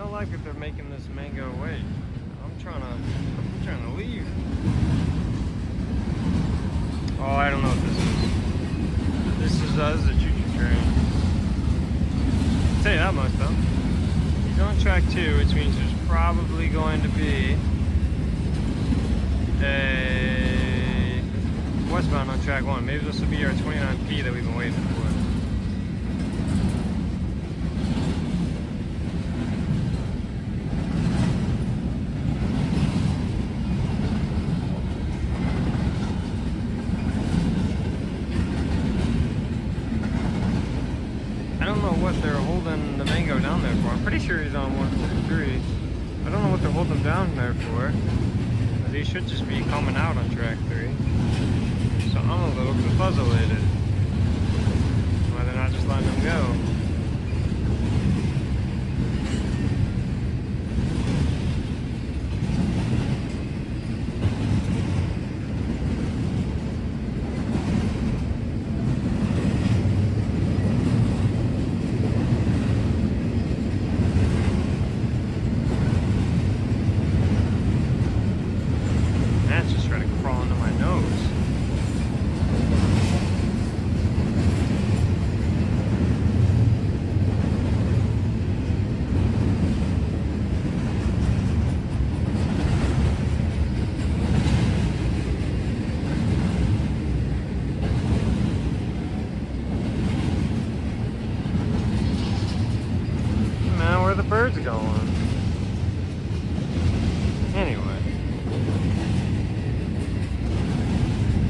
Like that they're making this mango wait. I'm trying to leave. Oh, I don't know what this is. This is a choo-choo train. I'll tell you that much though. He's on track 2, which means there's probably going to be a westbound on track 1. Maybe this will be our 29P that we've been waiting for. What they're holding the mango down there for. I'm pretty sure he's on 143. I don't know what they're holding him down there for, but he should just be coming out on track 3. So I'm a little confuzzulated why they're not just letting him go. The birds going. Anyway,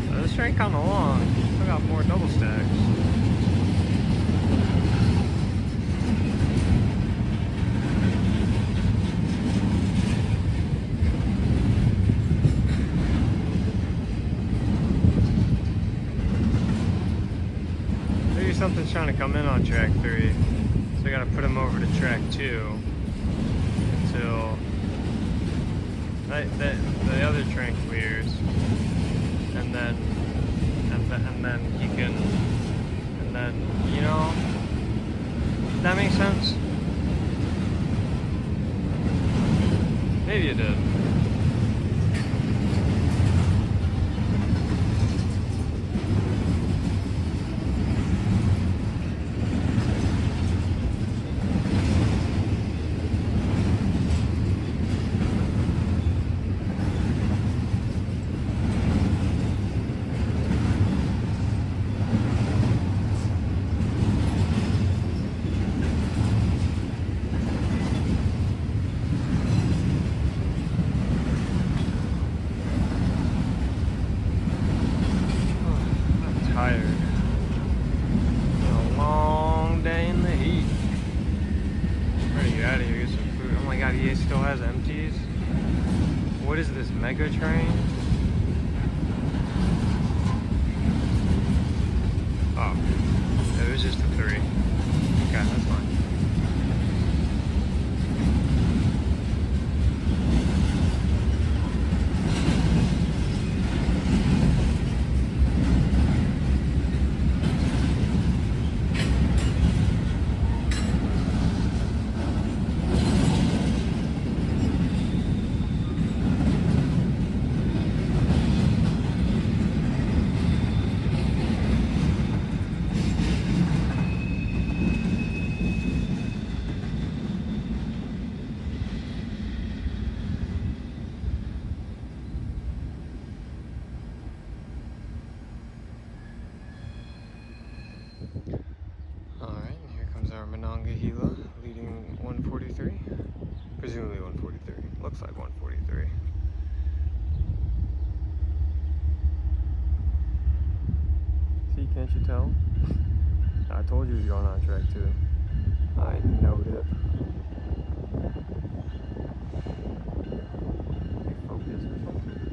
so this train kind of long. Still got more double stacks. Maybe something's trying to come in on track 3. So I gotta put him over to track 2 until the other train clears, and then he can, and then, you know, does that make sense? Maybe it did. still has empties. What is this, Meger train? Oh, it was just a 3. Okay, that's fine. Monongahela leading 143, presumably 143, looks like 143. See, can't you tell? I told you he was going on track 2. I know it. Focus or something.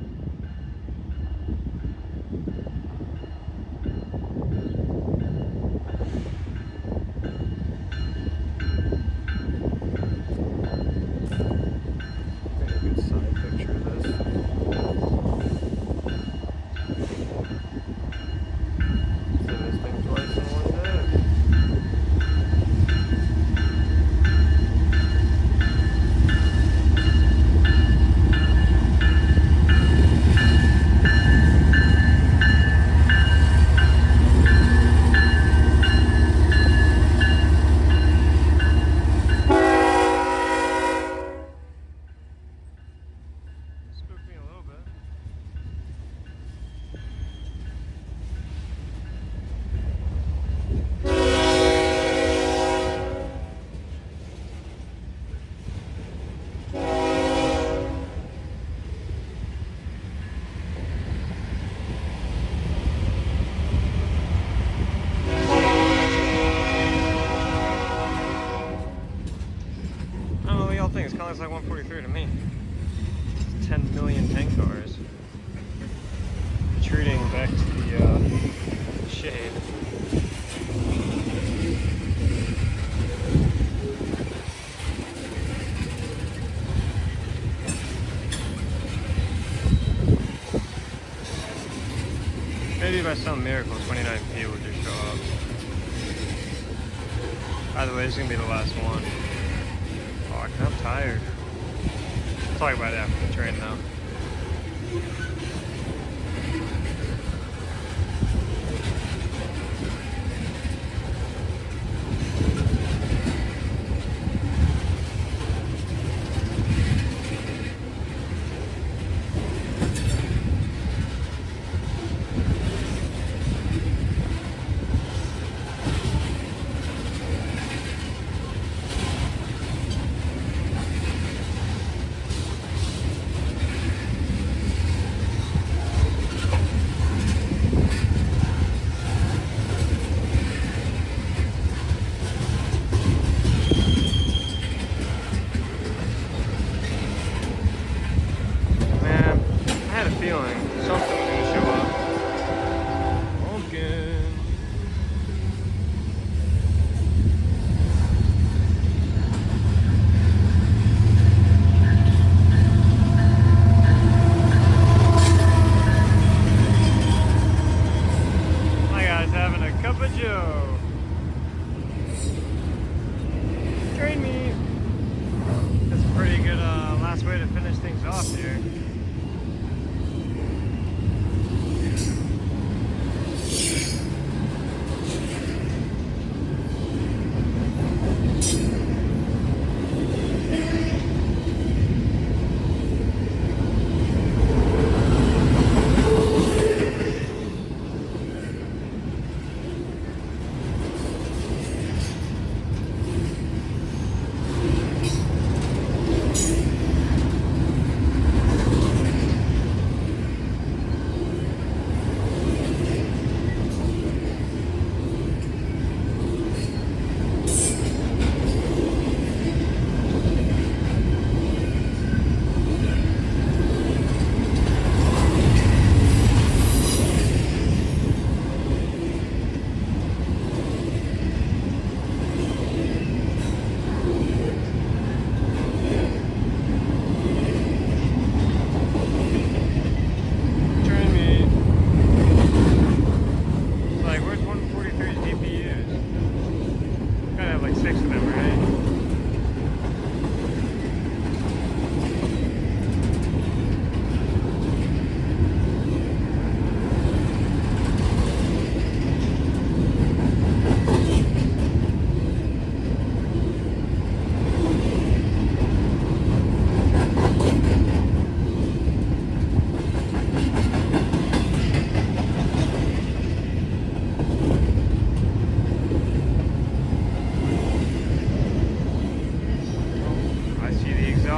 It's kind of like 143 to me. 10 million tank cars. Retreating back to the shade. Maybe by some miracle 29P will just show up. Either way, this is going to be the last one. I'm tired. I'll talk about it after the train though. fix them, right?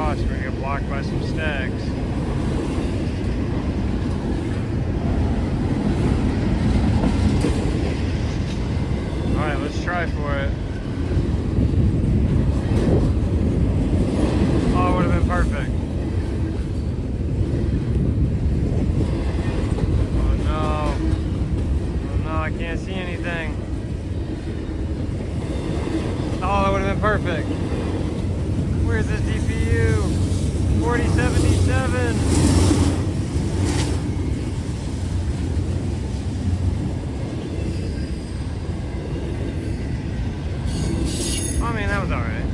We're gonna get blocked by some stacks. Alright, let's try for it. Oh, it would have been perfect. Oh no. Oh no, I can't see anything. Oh, that would have been perfect. Where's this DPU? 4077. I mean, that was alright.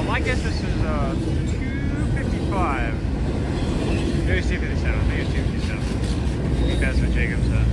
I guess this is 255. Maybe it's 257. I think it's 257. I think that's what Jacob said.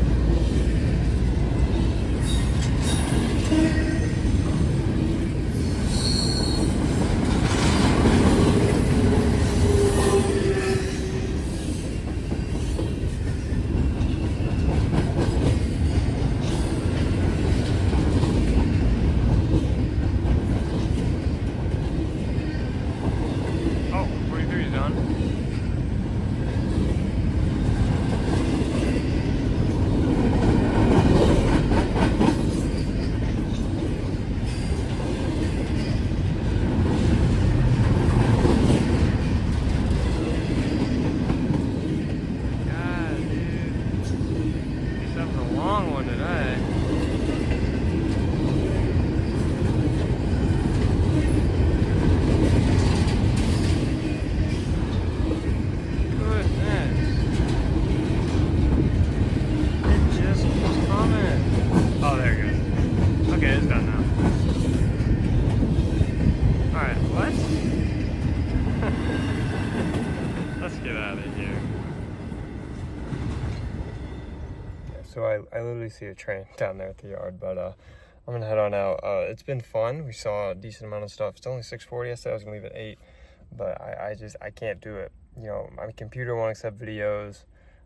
So I literally see a train down there at the yard, but I'm gonna head on out. It's been fun. We saw a decent amount of stuff. It's only 6:40. I said I was gonna leave at 8, but I can't do it. You know, my computer won't accept videos,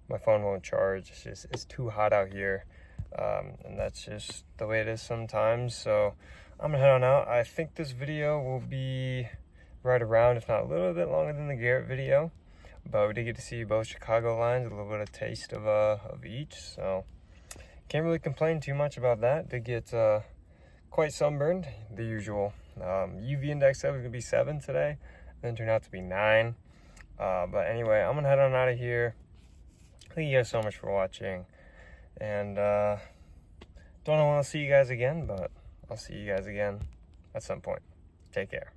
my phone won't charge. It's too hot out here, and that's just the way it is sometimes. So I'm gonna head on out. I think this video will be right around, if not a little bit longer than the Garrett video, but we did get to see both Chicago lines, a little bit of taste of each, so can't really complain too much about that. Did get quite sunburned, the usual. UV index said it was gonna be 7 today, then turned out to be 9. But anyway, I'm gonna head on out of here. Thank you guys so much for watching, and don't know when I'll see you guys again, but I'll see you guys again at some point. Take care.